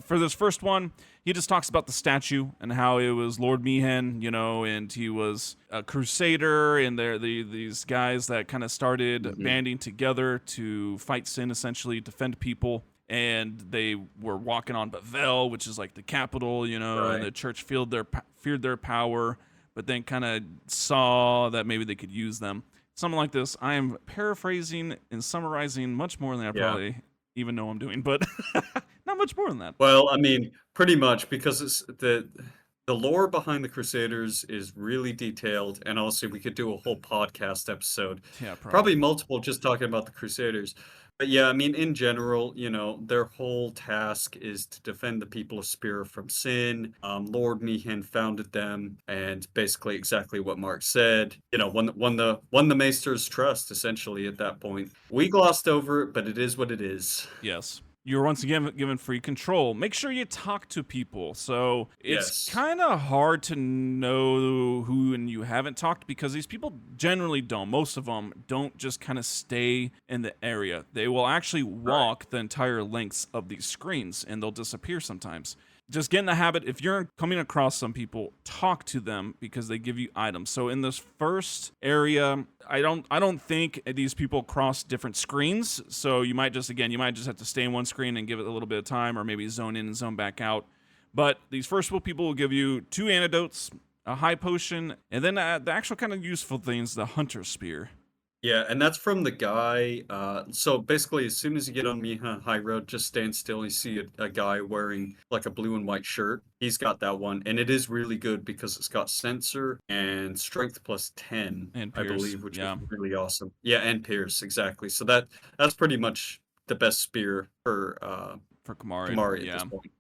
Speaker 1: for this first one, he just talks about the statue and how it was Lord Mi'ihen, and he was a crusader, and these guys that kind of started
Speaker 2: Mhm.
Speaker 1: banding together to fight sin, essentially defend people. And they were walking on Bavel, which is like the capital, and the
Speaker 2: Right.
Speaker 1: church feared their power, but then kind of saw that maybe they could use them. Something like this. I am paraphrasing and summarizing much more than I
Speaker 2: Yeah.
Speaker 1: probably even know I'm doing, but not much more than that.
Speaker 2: Well, I mean, pretty much because it's the lore behind the Crusaders is really detailed, and also we could do a whole podcast episode,
Speaker 1: Yeah,
Speaker 2: probably
Speaker 1: probably.
Speaker 2: multiple, just talking about the Crusaders. But yeah, I mean, in general, their whole task is to defend the people of Spira from sin. Lord Mi'ihen founded them, and basically exactly what Mark said. Won the Maester's trust essentially at that point. We glossed over it, but it is what it is.
Speaker 1: Yes. You're once again given free control. Make sure you talk to people. So it's
Speaker 2: Yes.
Speaker 1: kind of hard to know who and you haven't talked, because these people generally don't. Most of them don't just kind of stay in the area. They will actually
Speaker 2: Right.
Speaker 1: walk the entire lengths of these screens, and they'll disappear sometimes. Just get in the habit, if you're coming across some people, talk to them because they give you items. So in this first area, I don't think these people cross different screens. So you might just have to stay in one screen and give it a little bit of time, or maybe zone in and zone back out. But these first people will give you 2 antidotes, a high potion, and then the actual kind of useful things, the hunter spear.
Speaker 2: Yeah, and that's from the guy. So basically, as soon as you get on Mi'ihen Highroad, just stand still. You see a guy wearing like a blue and white shirt. He's got that one, and it is really good because it's got sensor and strength plus 10,
Speaker 1: And
Speaker 2: I
Speaker 1: Pierce,
Speaker 2: believe, which is
Speaker 1: yeah.
Speaker 2: really awesome. Yeah, and Pierce, exactly. So that's pretty much the best spear for
Speaker 1: For Kamari,
Speaker 2: Kamari at
Speaker 1: yeah.
Speaker 2: this point.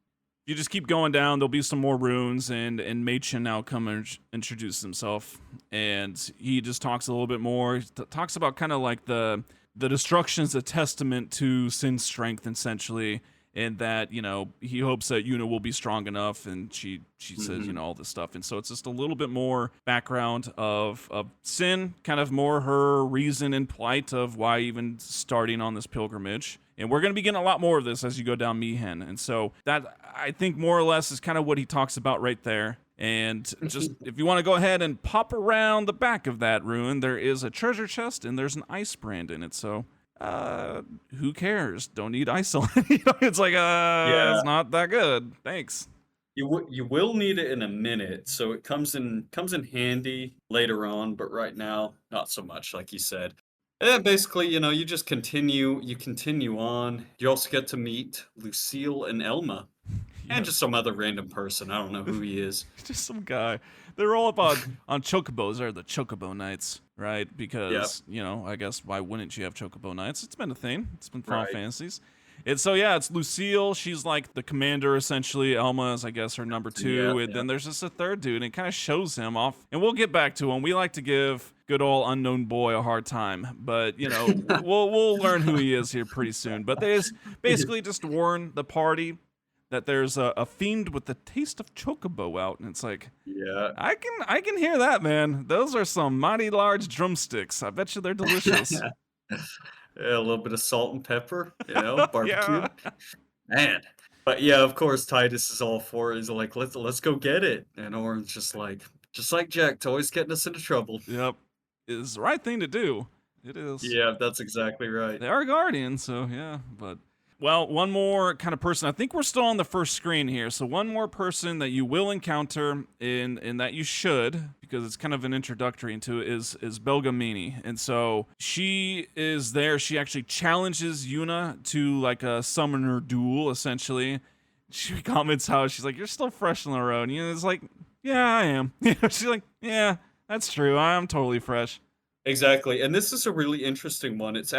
Speaker 1: you just keep going down, there'll be some more runes, and Machen now come and introduce himself, and he just talks a little bit more. He talks about kind of like the destruction's a testament to Sin's strength, essentially, and that he hopes that Yuna will be strong enough, and she says all this stuff, and so it's just a little bit more background of Sin, kind of more her reason and plight of why even starting on this pilgrimage. And we're going to be getting a lot more of this as you go down Mi'ihen. And so that, I think, more or less is kind of what he talks about right there. And just, if you want to go ahead and pop around the back of that ruin, there is a treasure chest and there's an ice brand in it. So, who cares? Don't need ice on it. It's like,
Speaker 2: Yeah.
Speaker 1: it's not that good. Thanks.
Speaker 2: You will need it in a minute, so it comes in handy later on, but right now, not so much, like you said. And basically, you just continue on. You also get to meet Lucille and Elma, and just some other random person. I don't know who he is.
Speaker 1: Just some guy. They're all up on chocobos. They're the chocobo knights, right? Because, I guess why wouldn't you have chocobo knights? It's been a thing. It's been Final
Speaker 2: Right.
Speaker 1: Fantasies. And so, yeah, it's Lucille. She's like the commander, essentially. Elma is, I guess, her number 2.
Speaker 2: Yeah,
Speaker 1: And then there's just a third dude, and it kind of shows him off. And we'll get back to him. We like to give good old unknown boy a hard time. But, we'll learn who he is here pretty soon. But they basically just warn the party that there's a fiend with the taste of chocobo out. And it's like,
Speaker 2: Yeah.
Speaker 1: I can hear that, man. Those are some mighty large drumsticks. I bet you they're delicious.
Speaker 2: Yeah, a little bit of salt and pepper, barbecue.
Speaker 1: Yeah.
Speaker 2: Man. But yeah, of course, Titus is all for it. He's like, let's go get it. And Orin's just like Jack, always getting us into trouble.
Speaker 1: Yep. It's the right thing to do. It is.
Speaker 2: Yeah, that's exactly right.
Speaker 1: They are guardians, so yeah. But, well, one more kind of person. I think we're still on the first screen here. So one more person that you will encounter in that you should, because it's kind of an introductory into it, is Belgamini. And so she is there. She actually challenges Yuna to like a summoner duel, essentially. She comments how she's like, "You're still fresh on the road." And Yuna's like, "Yeah, I am." She's like, "Yeah, that's true. I'm totally fresh."
Speaker 2: Exactly. And this is a really interesting one. It's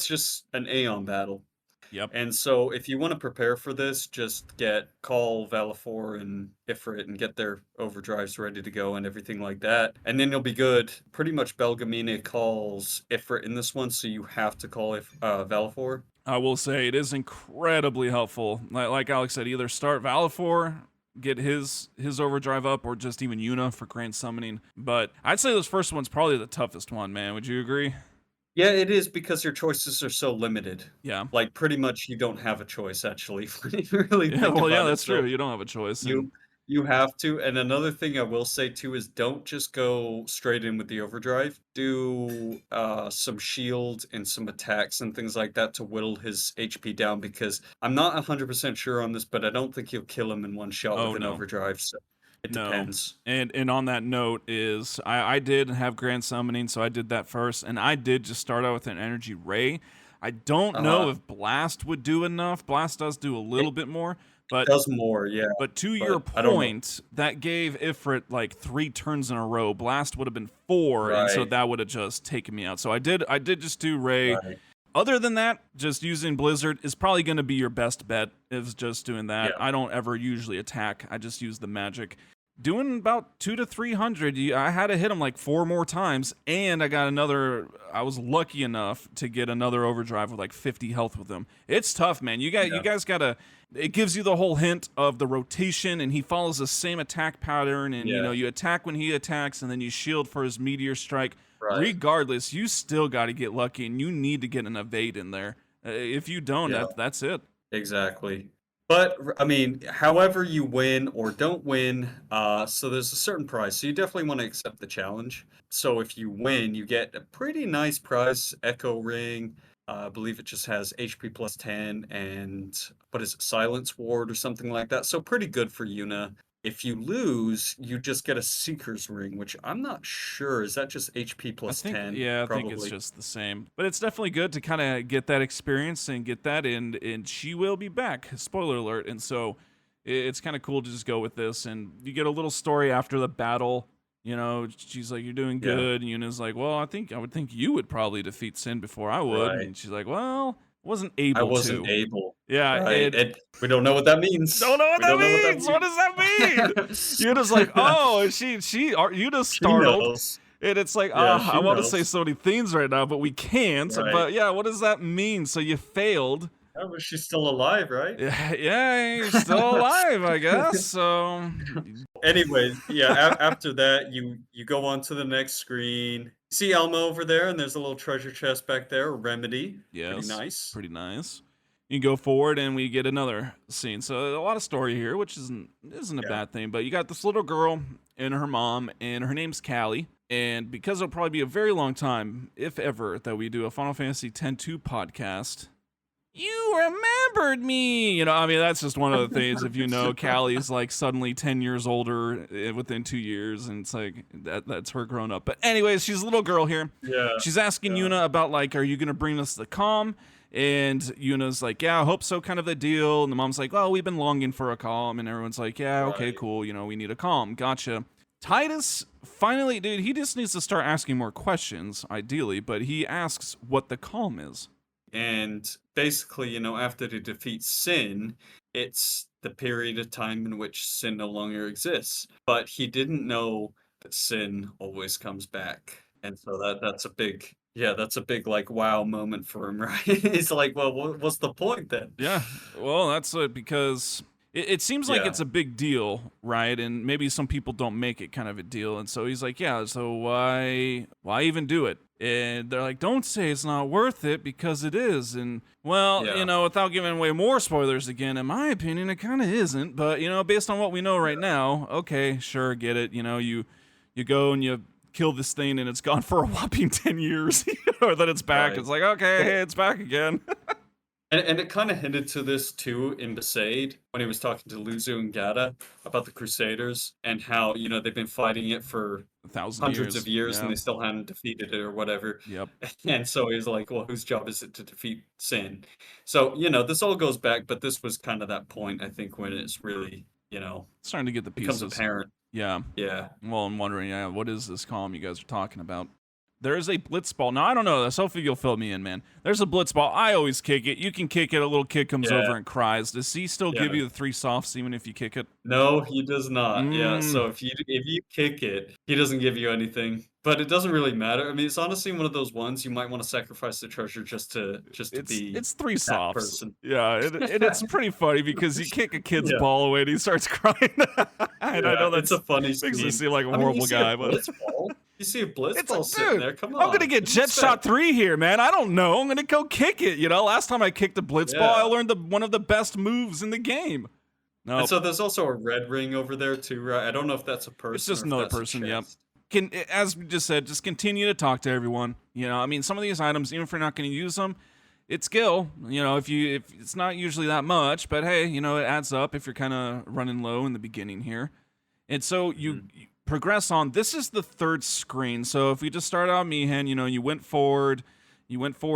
Speaker 2: just an Aeon battle.
Speaker 1: Yep.
Speaker 2: And so if you want to prepare for this, just call Valifor and Ifrit and get their overdrives ready to go and everything like that. And then you'll be good. Pretty much Belgamina calls Ifrit in this one, so you have to call Valifor.
Speaker 1: I will say it is incredibly helpful. Like Alex said, either start Valifor, get his overdrive up, or just even Yuna for grand summoning. But I'd say this first one's probably the toughest one, man. Would you agree?
Speaker 2: Yeah, it is, because your choices are so limited.
Speaker 1: Yeah.
Speaker 2: Like, pretty much you don't have a choice, actually, when you really
Speaker 1: Yeah,
Speaker 2: think
Speaker 1: well, yeah,
Speaker 2: about it.
Speaker 1: that's
Speaker 2: So
Speaker 1: true. You don't have a choice.
Speaker 2: you have to. And another thing I will say too is don't just go straight in with the overdrive. Do some shield and some attacks and things like that to whittle his HP down, because I'm not 100% sure on this, but I don't think you'll kill him in one shot
Speaker 1: Oh,
Speaker 2: with an
Speaker 1: no.
Speaker 2: overdrive. So it
Speaker 1: No.
Speaker 2: depends.
Speaker 1: And on that note is I did have grand summoning, so I did that first, and I did just start out with an energy ray. I don't know if blast would do enough. Blast does do a little bit more, but
Speaker 2: Does more, yeah.
Speaker 1: But to your
Speaker 2: I don't know.
Speaker 1: point, that gave Ifrit like 3 turns in a row. Blast would have been 4, and so
Speaker 2: Right.
Speaker 1: that would have just taken me out. So I did just do Ray.
Speaker 2: Right.
Speaker 1: Other than that, just using Blizzard is probably going to be your best bet, is just doing that.
Speaker 2: Yeah.
Speaker 1: I don't ever usually attack. I just use the magic. Doing about 200 to 300, I had to hit him like 4 more times, and I was lucky enough to get another overdrive with like 50 health with him. It's tough, man. You guys gotta, it gives you the whole hint of the rotation, and he follows the same attack pattern, and you attack when he attacks, and then you shield for his meteor strike.
Speaker 2: Right.
Speaker 1: Regardless, you still got to get lucky, and you need to get an evade in there. If you don't,
Speaker 2: Yeah.
Speaker 1: that's it.
Speaker 2: Exactly. But I mean, however you win or don't win, so there's a certain prize. So you definitely want to accept the challenge. So if you win, you get a pretty nice prize, Echo Ring. I believe it just has HP plus 10 and what is it, Silence Ward or something like that. So pretty good for Yuna. If you lose, you just get a Seeker's Ring, which I'm not sure. Is that just HP plus 10?
Speaker 1: Yeah, I think it's
Speaker 2: Probably.
Speaker 1: just the same. But it's definitely good to kind of get that experience and get that in, and she will be back. Spoiler alert. And so it's kind of cool to just go with this, and you get a little story after the battle. She's like, "You're doing
Speaker 2: Yeah.
Speaker 1: good," and Yuna's like, "Well, I would think you would probably defeat Sin before I would."
Speaker 2: Right.
Speaker 1: And she's like, "Well, wasn't
Speaker 2: I
Speaker 1: able
Speaker 2: wasn't
Speaker 1: to.
Speaker 2: able.
Speaker 1: Yeah,
Speaker 2: Right.
Speaker 1: and
Speaker 2: And we don't know what that means.
Speaker 1: don't know what
Speaker 2: We
Speaker 1: that
Speaker 2: don't know what that
Speaker 1: means. What does that mean?
Speaker 2: means.
Speaker 1: Yuna's like, oh, Yuna's
Speaker 2: She
Speaker 1: startled.
Speaker 2: knows.
Speaker 1: And it's like,
Speaker 2: Yeah,
Speaker 1: I
Speaker 2: she
Speaker 1: want to say
Speaker 2: knows.
Speaker 1: so many things right now, but we can't.
Speaker 2: Right.
Speaker 1: But yeah, what does that mean? So you failed.
Speaker 2: Yeah, but she's still alive, right?
Speaker 1: Yeah, you're still alive, I guess. So
Speaker 2: Anyways, yeah, after that, you go on to the next screen. See Elmo over there, and there's a little treasure chest back there, a remedy. Pretty
Speaker 1: yes,
Speaker 2: nice.
Speaker 1: pretty nice. You go forward, and we get another scene. So a lot of story here, which isn't a
Speaker 2: Yeah.
Speaker 1: bad thing. But you got this little girl and her mom, and her name's Callie. And because it'll probably be a very long time, if ever, that we do a Final Fantasy X-2 podcast, you remembered me. You know, I mean, that's just one of the things. If you know, Callie's like suddenly 10 years older within 2 years, and it's like that's her grown up. But anyways, she's a little girl here.
Speaker 2: Yeah.
Speaker 1: She's asking
Speaker 2: Yeah.
Speaker 1: Yuna about like, are you gonna bring us the calm? And Yuna's like, yeah, I hope so, kind of the deal. And the mom's like, well, we've been longing for a calm. And everyone's like, yeah, okay,
Speaker 2: Right.
Speaker 1: cool. You know, we need a calm. Gotcha. Tidus finally, dude, he just needs to start asking more questions, ideally, but he asks what the calm is.
Speaker 2: And basically, after they defeat Sin, it's the period of time in which Sin no longer exists. But he didn't know that Sin always comes back. And so that's a big, yeah, that's a big like wow moment for him, right? He's like, well, what's the point then?
Speaker 1: Yeah, well, that's because it seems like
Speaker 2: Yeah.
Speaker 1: it's a big deal, right? And maybe some people don't make it kind of a deal. And so he's like, yeah, so why even do it? And they're like, don't say it's not worth it because it is. And well,
Speaker 2: Yeah.
Speaker 1: without giving away more spoilers again, in my opinion, it kind of isn't. But, based on what we know right now, okay, sure, get it. You go and you kill this thing and it's gone for a whopping 10 years, or then it's back.
Speaker 2: Right.
Speaker 1: It's like, okay, hey, it's back again.
Speaker 2: And it kind of hinted to this too in Besaid when he was talking to Luzu and Gata about the Crusaders and how, they've been fighting it for
Speaker 1: 1,000
Speaker 2: hundreds
Speaker 1: years.
Speaker 2: of years
Speaker 1: Yeah.
Speaker 2: and they still hadn't defeated it or whatever.
Speaker 1: Yep.
Speaker 2: And so he's like, well, whose job is it to defeat Sin? So, this all goes back, but this was kind of that point, I think, when it's really,
Speaker 1: Starting to get the
Speaker 2: becomes
Speaker 1: pieces.
Speaker 2: apparent.
Speaker 1: Yeah.
Speaker 2: Yeah.
Speaker 1: Well, I'm wondering, what is this calm you guys are talking about? There is a Blitzball. Now, I don't know this. Hopefully you'll fill me in, man. There's a Blitzball. I always kick it. You can kick it. A little kid comes
Speaker 2: Yeah.
Speaker 1: over and cries. Does he still give
Speaker 2: Yeah.
Speaker 1: you the 3 softs even if you kick it?
Speaker 2: No, he does not. Yeah.
Speaker 1: Mm.
Speaker 2: So if you kick it, he doesn't give you anything. But it doesn't really matter. I mean, it's honestly one of those ones you might want to sacrifice the treasure just to be
Speaker 1: It's 3
Speaker 2: that
Speaker 1: softs.
Speaker 2: person.
Speaker 1: Yeah, and it's pretty funny because you kick a kid's
Speaker 2: Yeah.
Speaker 1: ball away and he starts crying. And I know
Speaker 2: it's
Speaker 1: that's
Speaker 2: a funny
Speaker 1: makes me
Speaker 2: scene.
Speaker 1: seem like a
Speaker 2: I mean,
Speaker 1: horrible
Speaker 2: you see
Speaker 1: guy,
Speaker 2: a
Speaker 1: but
Speaker 2: Blitzball. You see a
Speaker 1: it's
Speaker 2: Blitzball
Speaker 1: like,
Speaker 2: sitting
Speaker 1: dude,
Speaker 2: there. Come on.
Speaker 1: I'm gonna get
Speaker 2: What do you
Speaker 1: Jet
Speaker 2: expect?
Speaker 1: Shot 3 here, man. I don't know. I'm gonna go kick it. Last time I kicked a Blitzball,
Speaker 2: Yeah.
Speaker 1: I learned one of the best moves in the game. No,
Speaker 2: And so there's also a red ring over there too, right? I don't know if that's a person.
Speaker 1: it's just
Speaker 2: or if
Speaker 1: another
Speaker 2: that's a
Speaker 1: person. Yep.
Speaker 2: chest.
Speaker 1: As we just said, just continue to talk to everyone. I mean, some of these items, even if you're not going to use them, it's skill. If it's not usually that much, but hey, it adds up if you're kind of running low in the beginning here. And so you progress on. This is the 3rd screen. So if we just start out Mi'ihen, you went forward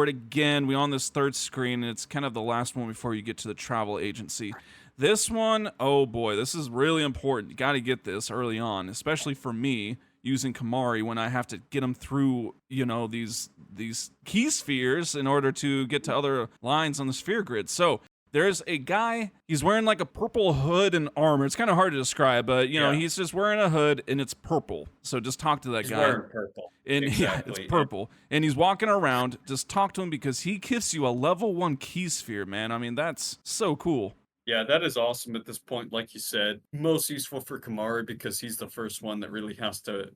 Speaker 1: again. We on this 3rd screen, and it's kind of the last one before you get to the travel agency. This one, oh boy, this is really important. You got to get this early on, especially for me using Kamari when I have to get them through, these key spheres in order to get to other lines on the sphere grid. So there's a guy, he's wearing like a purple hood and armor. It's kind of hard to describe, but
Speaker 2: Yeah.
Speaker 1: he's just wearing a hood and it's purple. So just talk to that
Speaker 2: He's
Speaker 1: guy.
Speaker 2: wearing purple.
Speaker 1: And yeah,
Speaker 2: Exactly.
Speaker 1: it's purple. And he's walking around. Just talk to him because he gives you a level 1 key sphere, man. I mean, that's so cool.
Speaker 2: Yeah, that is awesome at this point, like you said. Most useful for Kamari because he's the first one that really has to,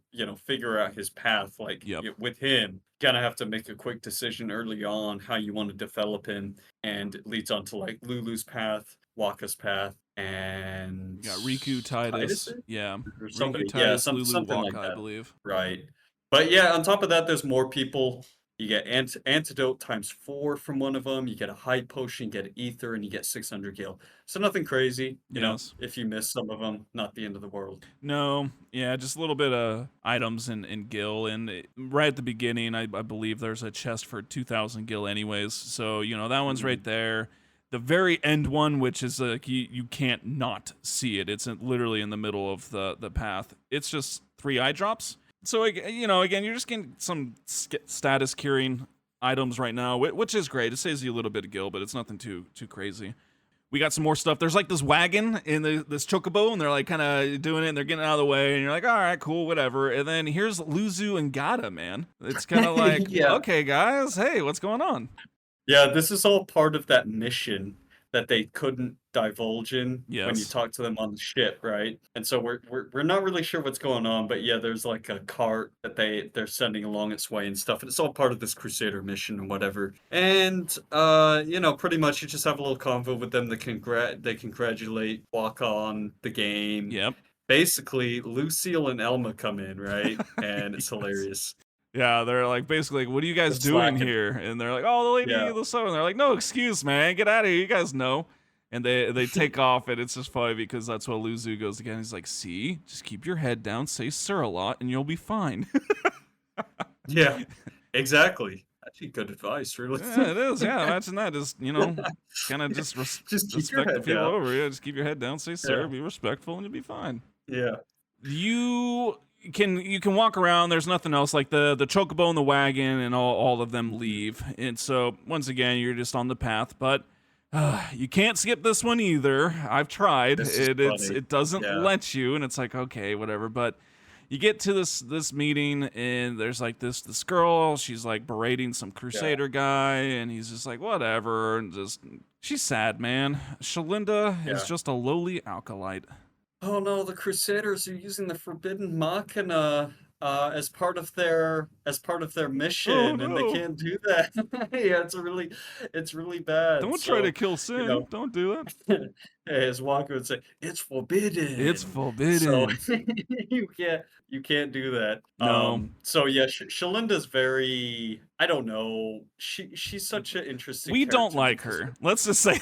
Speaker 2: figure out his path. Like
Speaker 1: Yep.
Speaker 2: with him, gotta have to make a quick decision early on how you want to develop him, and it leads on to like Lulu's path, Waka's path, and
Speaker 1: You got Riku, Tidus. Yeah.
Speaker 2: or somebody,
Speaker 1: Riku,
Speaker 2: yeah,
Speaker 1: Tidus, Lulu,
Speaker 2: something like
Speaker 1: Waka, I
Speaker 2: that.
Speaker 1: believe.
Speaker 2: Right. But yeah, on top of that, there's more people. You get antidote ×4 from one of them. You get a high potion, you get ether, and you get 600 gil. So nothing crazy.
Speaker 1: Yes.
Speaker 2: If you miss some of them, not the end of the world.
Speaker 1: No, yeah, just a little bit of items in Gil. And right at the beginning, I believe there's a chest for 2,000 Gil anyways. So, that one's right there. The very end one, which is like you can't not see it. It's literally in the middle of the path. It's just 3 eye drops. So, again, you're just getting some status curing items right now, which is great. It saves you a little bit of gil, but it's nothing too crazy. We got some more stuff. There's like this wagon in this chocobo, and they're like kind of doing it, and they're getting out of the way, and you're like, all right, cool, whatever. And then here's Luzu and Gata, man. It's kind of like,
Speaker 2: Yeah.
Speaker 1: okay, guys, hey, what's going on?
Speaker 2: Yeah, this is all part of that mission that they couldn't divulge in when you
Speaker 1: Yes.
Speaker 2: talk to them on the ship, right? And so we're not really sure what's going on, but yeah, there's like a cart that they're sending along its way and stuff, and it's all part of this Crusader mission and whatever. And you know, pretty much you just have a little convo with them. They congratulate Waka on the game.
Speaker 1: Yep.
Speaker 2: Basically, Lucille and Elma come in, right? And it's hilarious.
Speaker 1: Yeah, they're like basically like, what are you guys
Speaker 2: They're
Speaker 1: doing
Speaker 2: slacking.
Speaker 1: here? And they're like, oh, the lady,
Speaker 2: Yeah.
Speaker 1: the so, and they're like, no excuse, man, get out of here, you guys know. And they take off, and it's just funny because that's what Luzu goes again. He's like, see, just keep your head down, say sir a lot, and you'll be fine.
Speaker 2: Yeah, exactly. Actually, good advice, really.
Speaker 1: Yeah, it is. Yeah, imagine that. Just kind of just
Speaker 2: Just keep your
Speaker 1: respect the
Speaker 2: head
Speaker 1: people
Speaker 2: down.
Speaker 1: over you. Just keep your head down, say sir,
Speaker 2: Yeah.
Speaker 1: be respectful, and you'll be fine.
Speaker 2: Yeah.
Speaker 1: You can walk around. There's nothing else. Like the chocobo and the wagon and all of them leave. And so once again, you're just on the path. But you can't skip this one either. I've tried.
Speaker 2: This is funny.
Speaker 1: It doesn't
Speaker 2: Yeah.
Speaker 1: let you, and it's like okay, whatever. But you get to this meeting, and there's like this girl. She's like berating some Crusader guy, and he's just like whatever, and just she's sad, man. Shalinda
Speaker 2: Yeah.
Speaker 1: is just a lowly alkalite.
Speaker 2: Oh no, the Crusaders are using the Forbidden Machina as part of their mission, and they
Speaker 1: no.
Speaker 2: can't do that. Yeah, it's really bad.
Speaker 1: Don't try to
Speaker 2: So,
Speaker 1: kill Sin.
Speaker 2: know,
Speaker 1: Don't do it.
Speaker 2: as Walker would say, it's forbidden.
Speaker 1: It's
Speaker 2: So
Speaker 1: forbidden.
Speaker 2: you can't do that.
Speaker 1: No.
Speaker 2: So yeah, Shalinda's very, I don't know. She's such an interesting
Speaker 1: We don't
Speaker 2: character
Speaker 1: like
Speaker 2: because
Speaker 1: her. Let's just say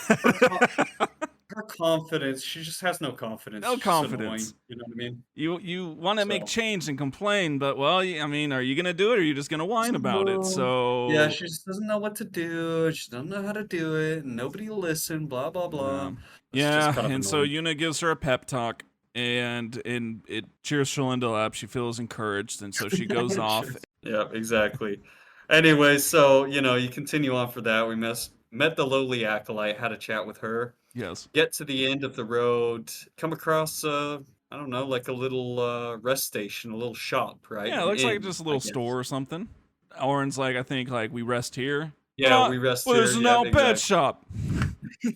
Speaker 2: her confidence, she just has no confidence.
Speaker 1: no
Speaker 2: She's just annoying,
Speaker 1: confidence.
Speaker 2: you know what I mean?
Speaker 1: You want to make
Speaker 2: So
Speaker 1: change and complain, but well, I mean, are you gonna do it or are you just gonna whine about it?
Speaker 2: yeah,
Speaker 1: So
Speaker 2: she just doesn't know what to do. She doesn't know how to do it. And nobody will listen. Blah blah blah.
Speaker 1: um,
Speaker 2: It's just
Speaker 1: yeah,
Speaker 2: kind of
Speaker 1: and so
Speaker 2: annoying.
Speaker 1: Yuna gives her a pep talk, and it cheers Shalinda up. She feels encouraged, and so she goes off.
Speaker 2: Sure. Yeah, exactly. Anyway, so you know, you continue on for that. We met the lowly acolyte, had a chat with her.
Speaker 1: Yes.
Speaker 2: Get to the end of the road, come across I don't know, like a little rest station, a little shop, right?
Speaker 1: Yeah, it
Speaker 2: An
Speaker 1: looks like
Speaker 2: inn,
Speaker 1: just a
Speaker 2: I
Speaker 1: little
Speaker 2: guess.
Speaker 1: store or something. Oren's like, I think like we rest here.
Speaker 2: Yeah, we rest
Speaker 1: Well,
Speaker 2: here.
Speaker 1: there's
Speaker 2: Yeah,
Speaker 1: no pet
Speaker 2: exactly.
Speaker 1: shop.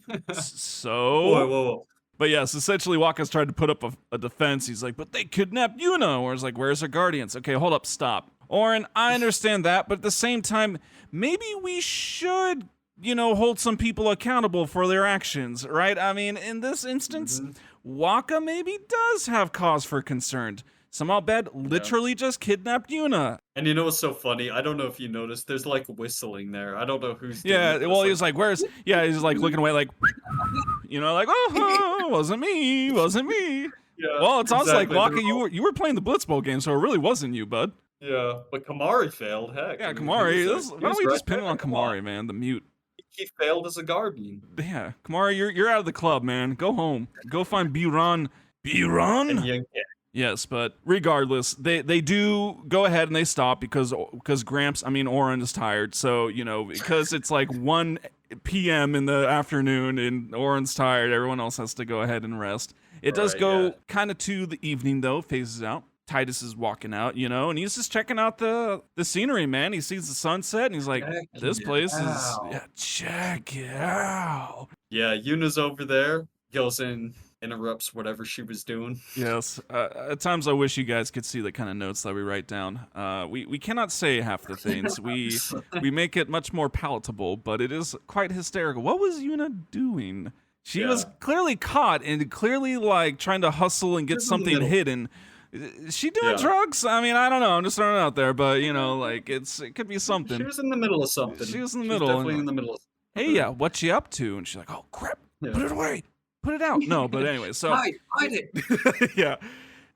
Speaker 2: Whoa,
Speaker 1: So
Speaker 2: whoa.
Speaker 1: But yes, essentially Waka's tried to put up a defense. He's like, but they kidnapped Yuna. Or it's like, where's her guardians? Okay, hold up, stop. Oren, I understand that, but at the same time, maybe we should, hold some people accountable for their actions, right? I mean, in this instance,
Speaker 2: hmm
Speaker 1: Waka maybe does have cause for concern. Some Bed
Speaker 2: Yeah.
Speaker 1: literally just kidnapped Yuna.
Speaker 2: And you know what's so funny? I don't know if you noticed, there's like whistling there. I don't know who's doing
Speaker 1: Yeah,
Speaker 2: it, but
Speaker 1: well,
Speaker 2: it's
Speaker 1: he's like, where's, yeah, he's like looking away like, like, oh, wasn't me.
Speaker 2: yeah,
Speaker 1: Well, it sounds like
Speaker 2: exactly.
Speaker 1: Waka,
Speaker 2: They're all,
Speaker 1: you were playing the Blitzball game, so it really wasn't you, bud.
Speaker 2: yeah, but Kamari failed. Heck,
Speaker 1: Yeah,
Speaker 2: I mean,
Speaker 1: Kamari.
Speaker 2: he
Speaker 1: Why don't
Speaker 2: was
Speaker 1: we
Speaker 2: right
Speaker 1: just pin it
Speaker 2: there.
Speaker 1: on
Speaker 2: Come on,
Speaker 1: Kamari, man? The mute.
Speaker 2: he failed as a guardian.
Speaker 1: Yeah, Kamari, you're out of the club, man. Go home. Go find Biran.
Speaker 2: And
Speaker 1: Biran?
Speaker 2: Young
Speaker 1: Yes, but regardless, they do go ahead and they stop because Oren is tired. So, because it's like 1 p.m. in the afternoon and Oren's tired, everyone else has to go ahead and rest. It does
Speaker 2: Right,
Speaker 1: go
Speaker 2: yeah.
Speaker 1: kind of to the evening, though, phases out. Tidus is walking out, and he's just checking out the scenery, man. He sees the sunset and he's like, this
Speaker 2: Check it
Speaker 1: place is,
Speaker 2: out.
Speaker 1: yeah, check it out.
Speaker 2: Yeah, Yuna's over there, goes in, interrupts whatever she was doing.
Speaker 1: Yes. At times I wish you guys could see the kind of notes that we write down. We cannot say half the things. We make it much more palatable, but it is quite hysterical. What was Yuna doing? She was
Speaker 2: Yeah.
Speaker 1: clearly caught and clearly like trying to hustle and
Speaker 2: She
Speaker 1: get
Speaker 2: was in the
Speaker 1: something
Speaker 2: middle.
Speaker 1: hidden. Is she doing
Speaker 2: Yeah.
Speaker 1: drugs? I mean, I don't know. I'm just throwing it out there, but like it could be
Speaker 2: She
Speaker 1: something.
Speaker 2: was in the middle of something.
Speaker 1: She was in the
Speaker 2: She was
Speaker 1: middle.
Speaker 2: definitely
Speaker 1: And
Speaker 2: in the middle of
Speaker 1: hey,
Speaker 2: something.
Speaker 1: yeah, what you up to? And she's like, oh crap,
Speaker 2: Yeah.
Speaker 1: put it away, put it out. No, but anyway, so
Speaker 2: Hide it.
Speaker 1: yeah,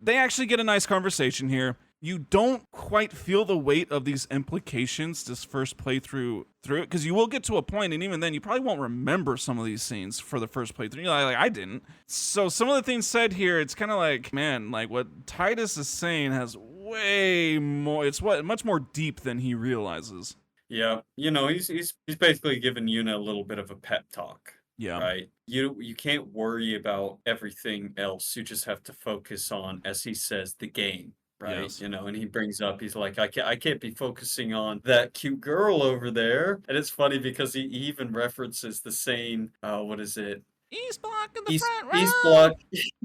Speaker 1: they actually get a nice conversation here. You don't quite feel the weight of these implications this first playthrough through it, because you will get to a point, and even then, you probably won't remember some of these scenes for the first playthrough. Like I didn't. So some of the things said here, it's kind of like, man, like what Tidus is saying has way more. It's much more deep than he realizes.
Speaker 2: Yeah, he's basically giving Yuna a little bit of a pep talk,
Speaker 1: Yeah.
Speaker 2: right? You can't worry about everything else. You just have to focus on, as he says, the game, right?
Speaker 1: Yes.
Speaker 2: And he brings up, he's like, I can't be focusing on that cute girl over there. And it's funny because he even references the same, what is it?
Speaker 1: East block in the
Speaker 2: East
Speaker 1: front
Speaker 2: East
Speaker 1: row.
Speaker 2: Block.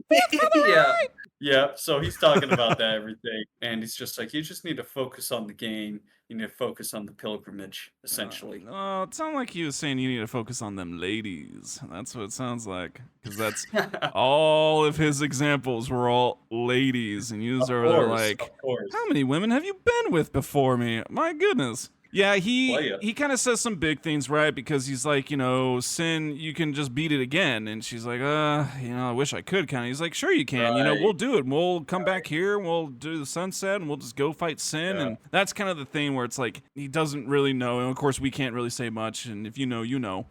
Speaker 1: What's for the
Speaker 2: Yeah.
Speaker 1: right?
Speaker 2: Yeah. So he's talking about that everything. And he's just like, you just need to focus on the game. You need to focus on the pilgrimage, essentially.
Speaker 1: No, it sounded like he was saying you need to focus on them ladies. That's what it sounds like. Because that's all of his examples were all ladies. And you
Speaker 2: Of
Speaker 1: are there
Speaker 2: course,
Speaker 1: like,
Speaker 2: of course.
Speaker 1: how many women have you been with before me? My goodness. Yeah,
Speaker 2: Playa.
Speaker 1: he kind of says some big things, right? Because he's like, Sin, you can just beat it again. And she's like, I wish I could kind of. He's like, sure you can. We'll
Speaker 2: Right.
Speaker 1: do it. We'll come back here and we'll do the sunset and we'll just go fight Sin.
Speaker 2: Yeah.
Speaker 1: And that's kind of the thing where it's like, he doesn't really know. And of course, we can't really say much. And if you know, you know.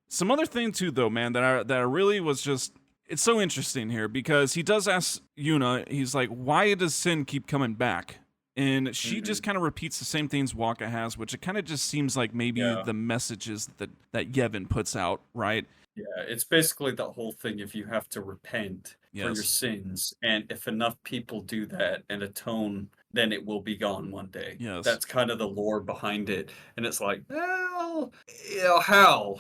Speaker 1: Some other thing too, though, man, that I really was just, it's so interesting here because he does ask Yuna, he's like, why does Sin keep coming back? And she just
Speaker 2: Mhm.
Speaker 1: kind of repeats the same things Waka has, which it kind of just seems like maybe
Speaker 2: Yeah.
Speaker 1: the messages that Yevon puts out, right?
Speaker 2: Yeah. It's basically the whole thing. If you have to repent for your
Speaker 1: Yes.
Speaker 2: sins, and if enough people do that and atone, then it will be gone one day.
Speaker 1: Yes.
Speaker 2: That's kind of the lore behind it. And it's like, well, how?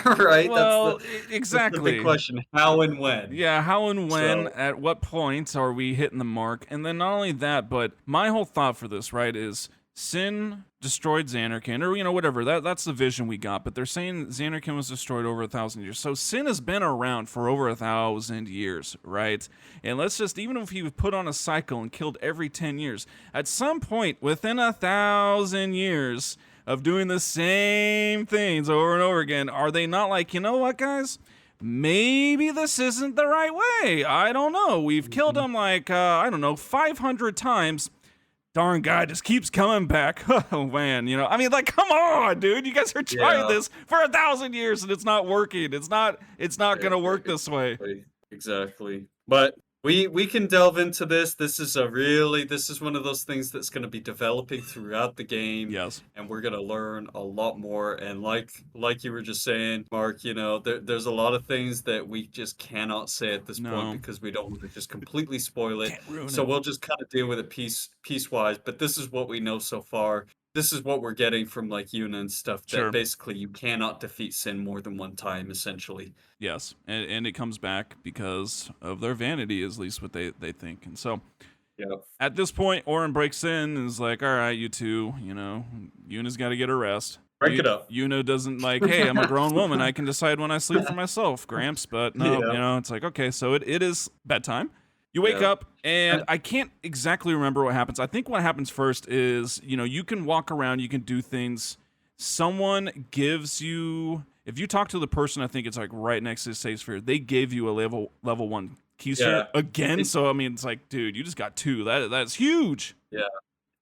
Speaker 2: Right?
Speaker 1: Well,
Speaker 2: That's the big
Speaker 1: exactly.
Speaker 2: question. How and when?
Speaker 1: Yeah, how and when,
Speaker 2: So,
Speaker 1: at what point are we hitting the mark? And then not only that, but my whole thought for this, right, is Sin destroyed Xanarkin, or whatever. That's the vision we got. But they're saying Xanarkin was destroyed over 1,000 years. So Sin has been around for over 1,000 years, right? And let's just, even if he was put on a cycle and killed every 10 years, at some point within 1,000 years of doing the same things over and over again, are they not like, you know what, guys? Maybe this isn't the right way. I don't know. We've killed
Speaker 2: mhm.
Speaker 1: him like, 500 times. Darn guy just keeps coming back. Oh man, I mean, like, come on, dude. You guys are trying
Speaker 2: Yeah.
Speaker 1: this for 1,000 years and it's not working. It's not
Speaker 2: e-
Speaker 1: gonna
Speaker 2: e-
Speaker 1: work this way.
Speaker 2: Exactly. But we can delve into this. This is one of those things that's going to be developing throughout the game,
Speaker 1: Yes.
Speaker 2: and we're going to learn a lot more. And like you were just saying, Mark, there's a lot of things that we just cannot say at this point
Speaker 1: No.
Speaker 2: because we don't want to just completely spoil it.
Speaker 1: Can't ruin
Speaker 2: So
Speaker 1: it.
Speaker 2: we'll just kind of deal with it piecewise. But this is what we know so far. This is what we're getting from like Yuna and stuff, that
Speaker 1: Sure.
Speaker 2: basically you cannot defeat Sin more than one time, essentially.
Speaker 1: Yes. And it comes back because of their vanity, is at least what they think. And so
Speaker 2: Yep.
Speaker 1: at this point, Orin breaks in and is like, all right, you two, Yuna's got to get her rest.
Speaker 2: Break it up.
Speaker 1: Yuna doesn't like, hey, I'm a grown woman. I can decide when I sleep for myself, Gramps. But no,
Speaker 2: Yeah.
Speaker 1: it's like, okay, so it is bedtime. You wake
Speaker 2: Yeah.
Speaker 1: up, and
Speaker 2: And
Speaker 1: I can't exactly remember what happens. I think what happens first is, you can walk around, you can do things. Someone gives you, if you talk to the person, I think it's like right next to the save sphere, they gave you a level 1 key sphere
Speaker 2: yeah,
Speaker 1: again.
Speaker 2: it,
Speaker 1: So I mean, it's like, dude, you just got 2. That's huge.
Speaker 2: yeah.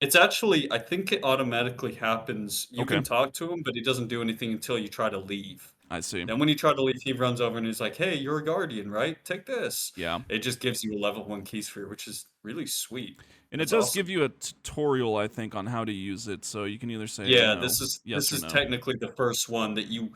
Speaker 2: It's actually, I think it automatically happens. You
Speaker 1: Okay,
Speaker 2: can talk to him, but he doesn't do anything until you try to leave.
Speaker 1: I see.
Speaker 2: Then when you try to leave, he runs over and he's like, "Hey, you're a guardian, right? Take this."
Speaker 1: Yeah.
Speaker 2: It just gives you a level 1 key sphere, which is really sweet.
Speaker 1: And it
Speaker 2: That's
Speaker 1: does give
Speaker 2: awesome.
Speaker 1: you a tutorial, I think, on how to use it. So you can either say,
Speaker 2: Yeah, this is
Speaker 1: yes
Speaker 2: this
Speaker 1: or
Speaker 2: is
Speaker 1: no.
Speaker 2: technically the first one that you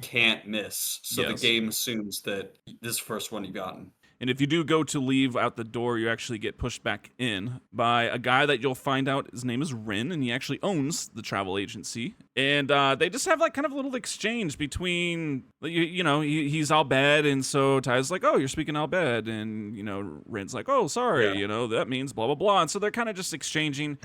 Speaker 2: can't miss. So the
Speaker 1: Yes.
Speaker 2: game assumes that this first one you've gotten.
Speaker 1: And if you do go to leave out the door, you actually get pushed back in by a guy that you'll find out his name is Rin, and he actually owns the travel agency. And they just have like kind of a little exchange between, he's Albed, and so Ty's like, oh, you're speaking Albed, and Rin's like, oh, sorry,
Speaker 2: Yeah.
Speaker 1: that means blah blah blah. And so they're kind of just exchanging.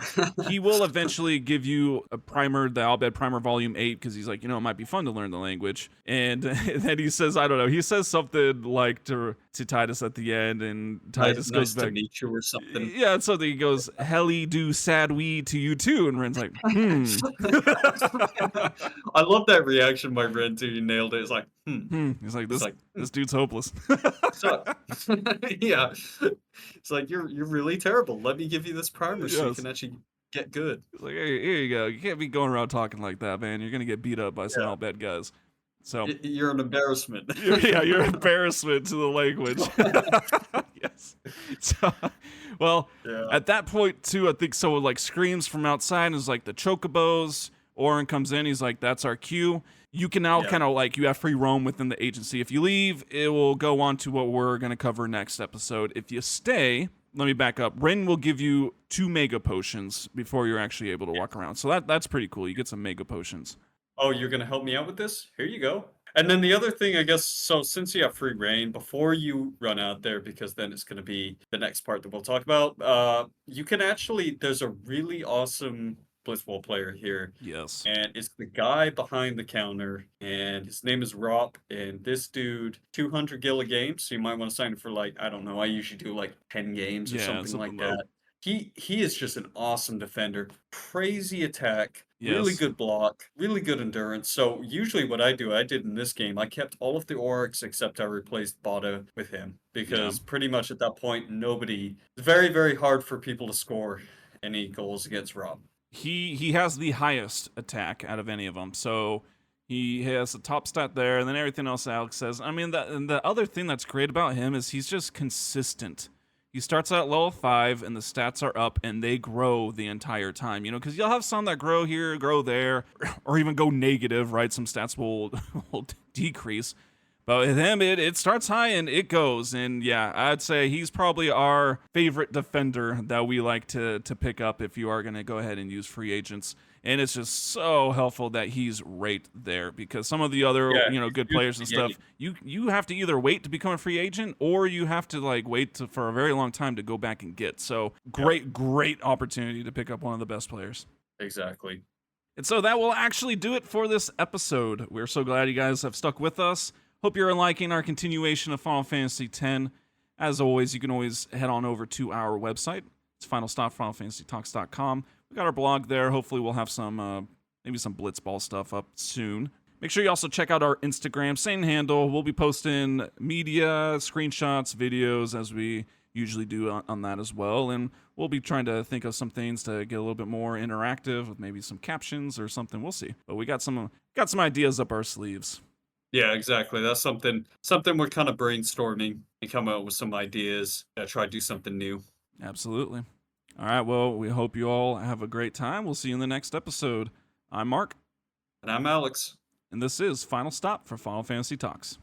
Speaker 1: He will eventually give you a primer, the Albed primer volume 8, because he's like, it might be fun to learn the language. And then he says, I don't know, he says something like to Tidus at the end, and Tidus goes
Speaker 2: Nice to
Speaker 1: back.
Speaker 2: meet you or something.
Speaker 1: Yeah, and so he goes, Helly do sad weed to you too. And Ren's like, hmm.
Speaker 2: I love that reaction by Red too. You nailed it. It's like,
Speaker 1: He's like,
Speaker 2: It's
Speaker 1: this
Speaker 2: like,
Speaker 1: this dude's hopeless.
Speaker 2: suck. Yeah. It's like you're really terrible. Let me give you this primer so you
Speaker 1: Yes.
Speaker 2: can actually get good.
Speaker 1: He's like, hey, here you go. You can't be going around talking like that, man. You're gonna get beat up by some
Speaker 2: Yeah.
Speaker 1: Albed guys. So
Speaker 2: You're an embarrassment.
Speaker 1: you're embarrassment to the language. Yes. So, well,
Speaker 2: Yeah.
Speaker 1: at that point too, I think so. Like screams from outside is like the chocobos. Orin comes in, he's like, that's our cue. You can now kind of like, you have free roam within the agency. If you leave, it will go on to what we're going to cover next episode. If you stay, let me back up. Rin will give you 2 mega potions before you're actually able to walk around. So that's pretty cool. You get some mega potions.
Speaker 2: Oh, you're going to help me out with this? Here you go. And then the other thing, I guess, so since you have free reign, before you run out there, because then it's going to be the next part that we'll talk about, you can actually, there's a really awesome Blitzball player here.
Speaker 1: Yes.
Speaker 2: And it's the guy behind the counter, and his name is Rop, and this dude, 200 gil a game, so you might want to sign up for, like, I don't know, I usually do like 10 games or something like
Speaker 1: low.
Speaker 2: that. He is just an awesome defender. Crazy attack, really
Speaker 1: Yes.
Speaker 2: good block, really good endurance. So usually what I did in this game, I kept all of the orcs except I replaced Bada with him. Because pretty much at that point, it's very, very hard for people to score any goals against Rob.
Speaker 1: He has the highest attack out of any of them, so he has the top stat there, and then everything else Alex says. I mean, the other thing that's great about him is he's just consistent. He starts at level 5, and the stats are up, and they grow the entire time. You know, because you'll have some that grow here, grow there, or even go negative, right? Some stats will decrease. But with him, it starts high and it goes. And yeah, I'd say he's probably our favorite defender that we like to pick up if you are going to go ahead and use free agents. And it's just so helpful that he's right there, because some of the other good players and stuff, you have to either wait to become a free agent, or you have to like wait for a very long time to go back and get. So great opportunity to pick up one of the best players.
Speaker 2: Exactly.
Speaker 1: And so that will actually do it for this episode. We're so glad you guys have stuck with us. Hope you're liking our continuation of Final Fantasy X. As always, you can always head on over to our website. It's finalstop.finalfantasytalks.com. We got our blog there. Hopefully we'll have some maybe some Blitzball stuff up soon. Make sure you also check out our Instagram, same handle. We'll be posting media, screenshots, videos, as we usually do on that as well. And we'll be trying to think of some things to get a little bit more interactive with maybe some captions or something. We'll see. But we got some ideas up our sleeves.
Speaker 2: Yeah, exactly. That's something we're kind of brainstorming and come up with some ideas. Try to do something new.
Speaker 1: Absolutely. All right, well, we hope you all have a great time. We'll see you in the next episode. I'm Mark.
Speaker 2: And I'm Alex.
Speaker 1: And this is Final Stop for Final Fantasy Talks.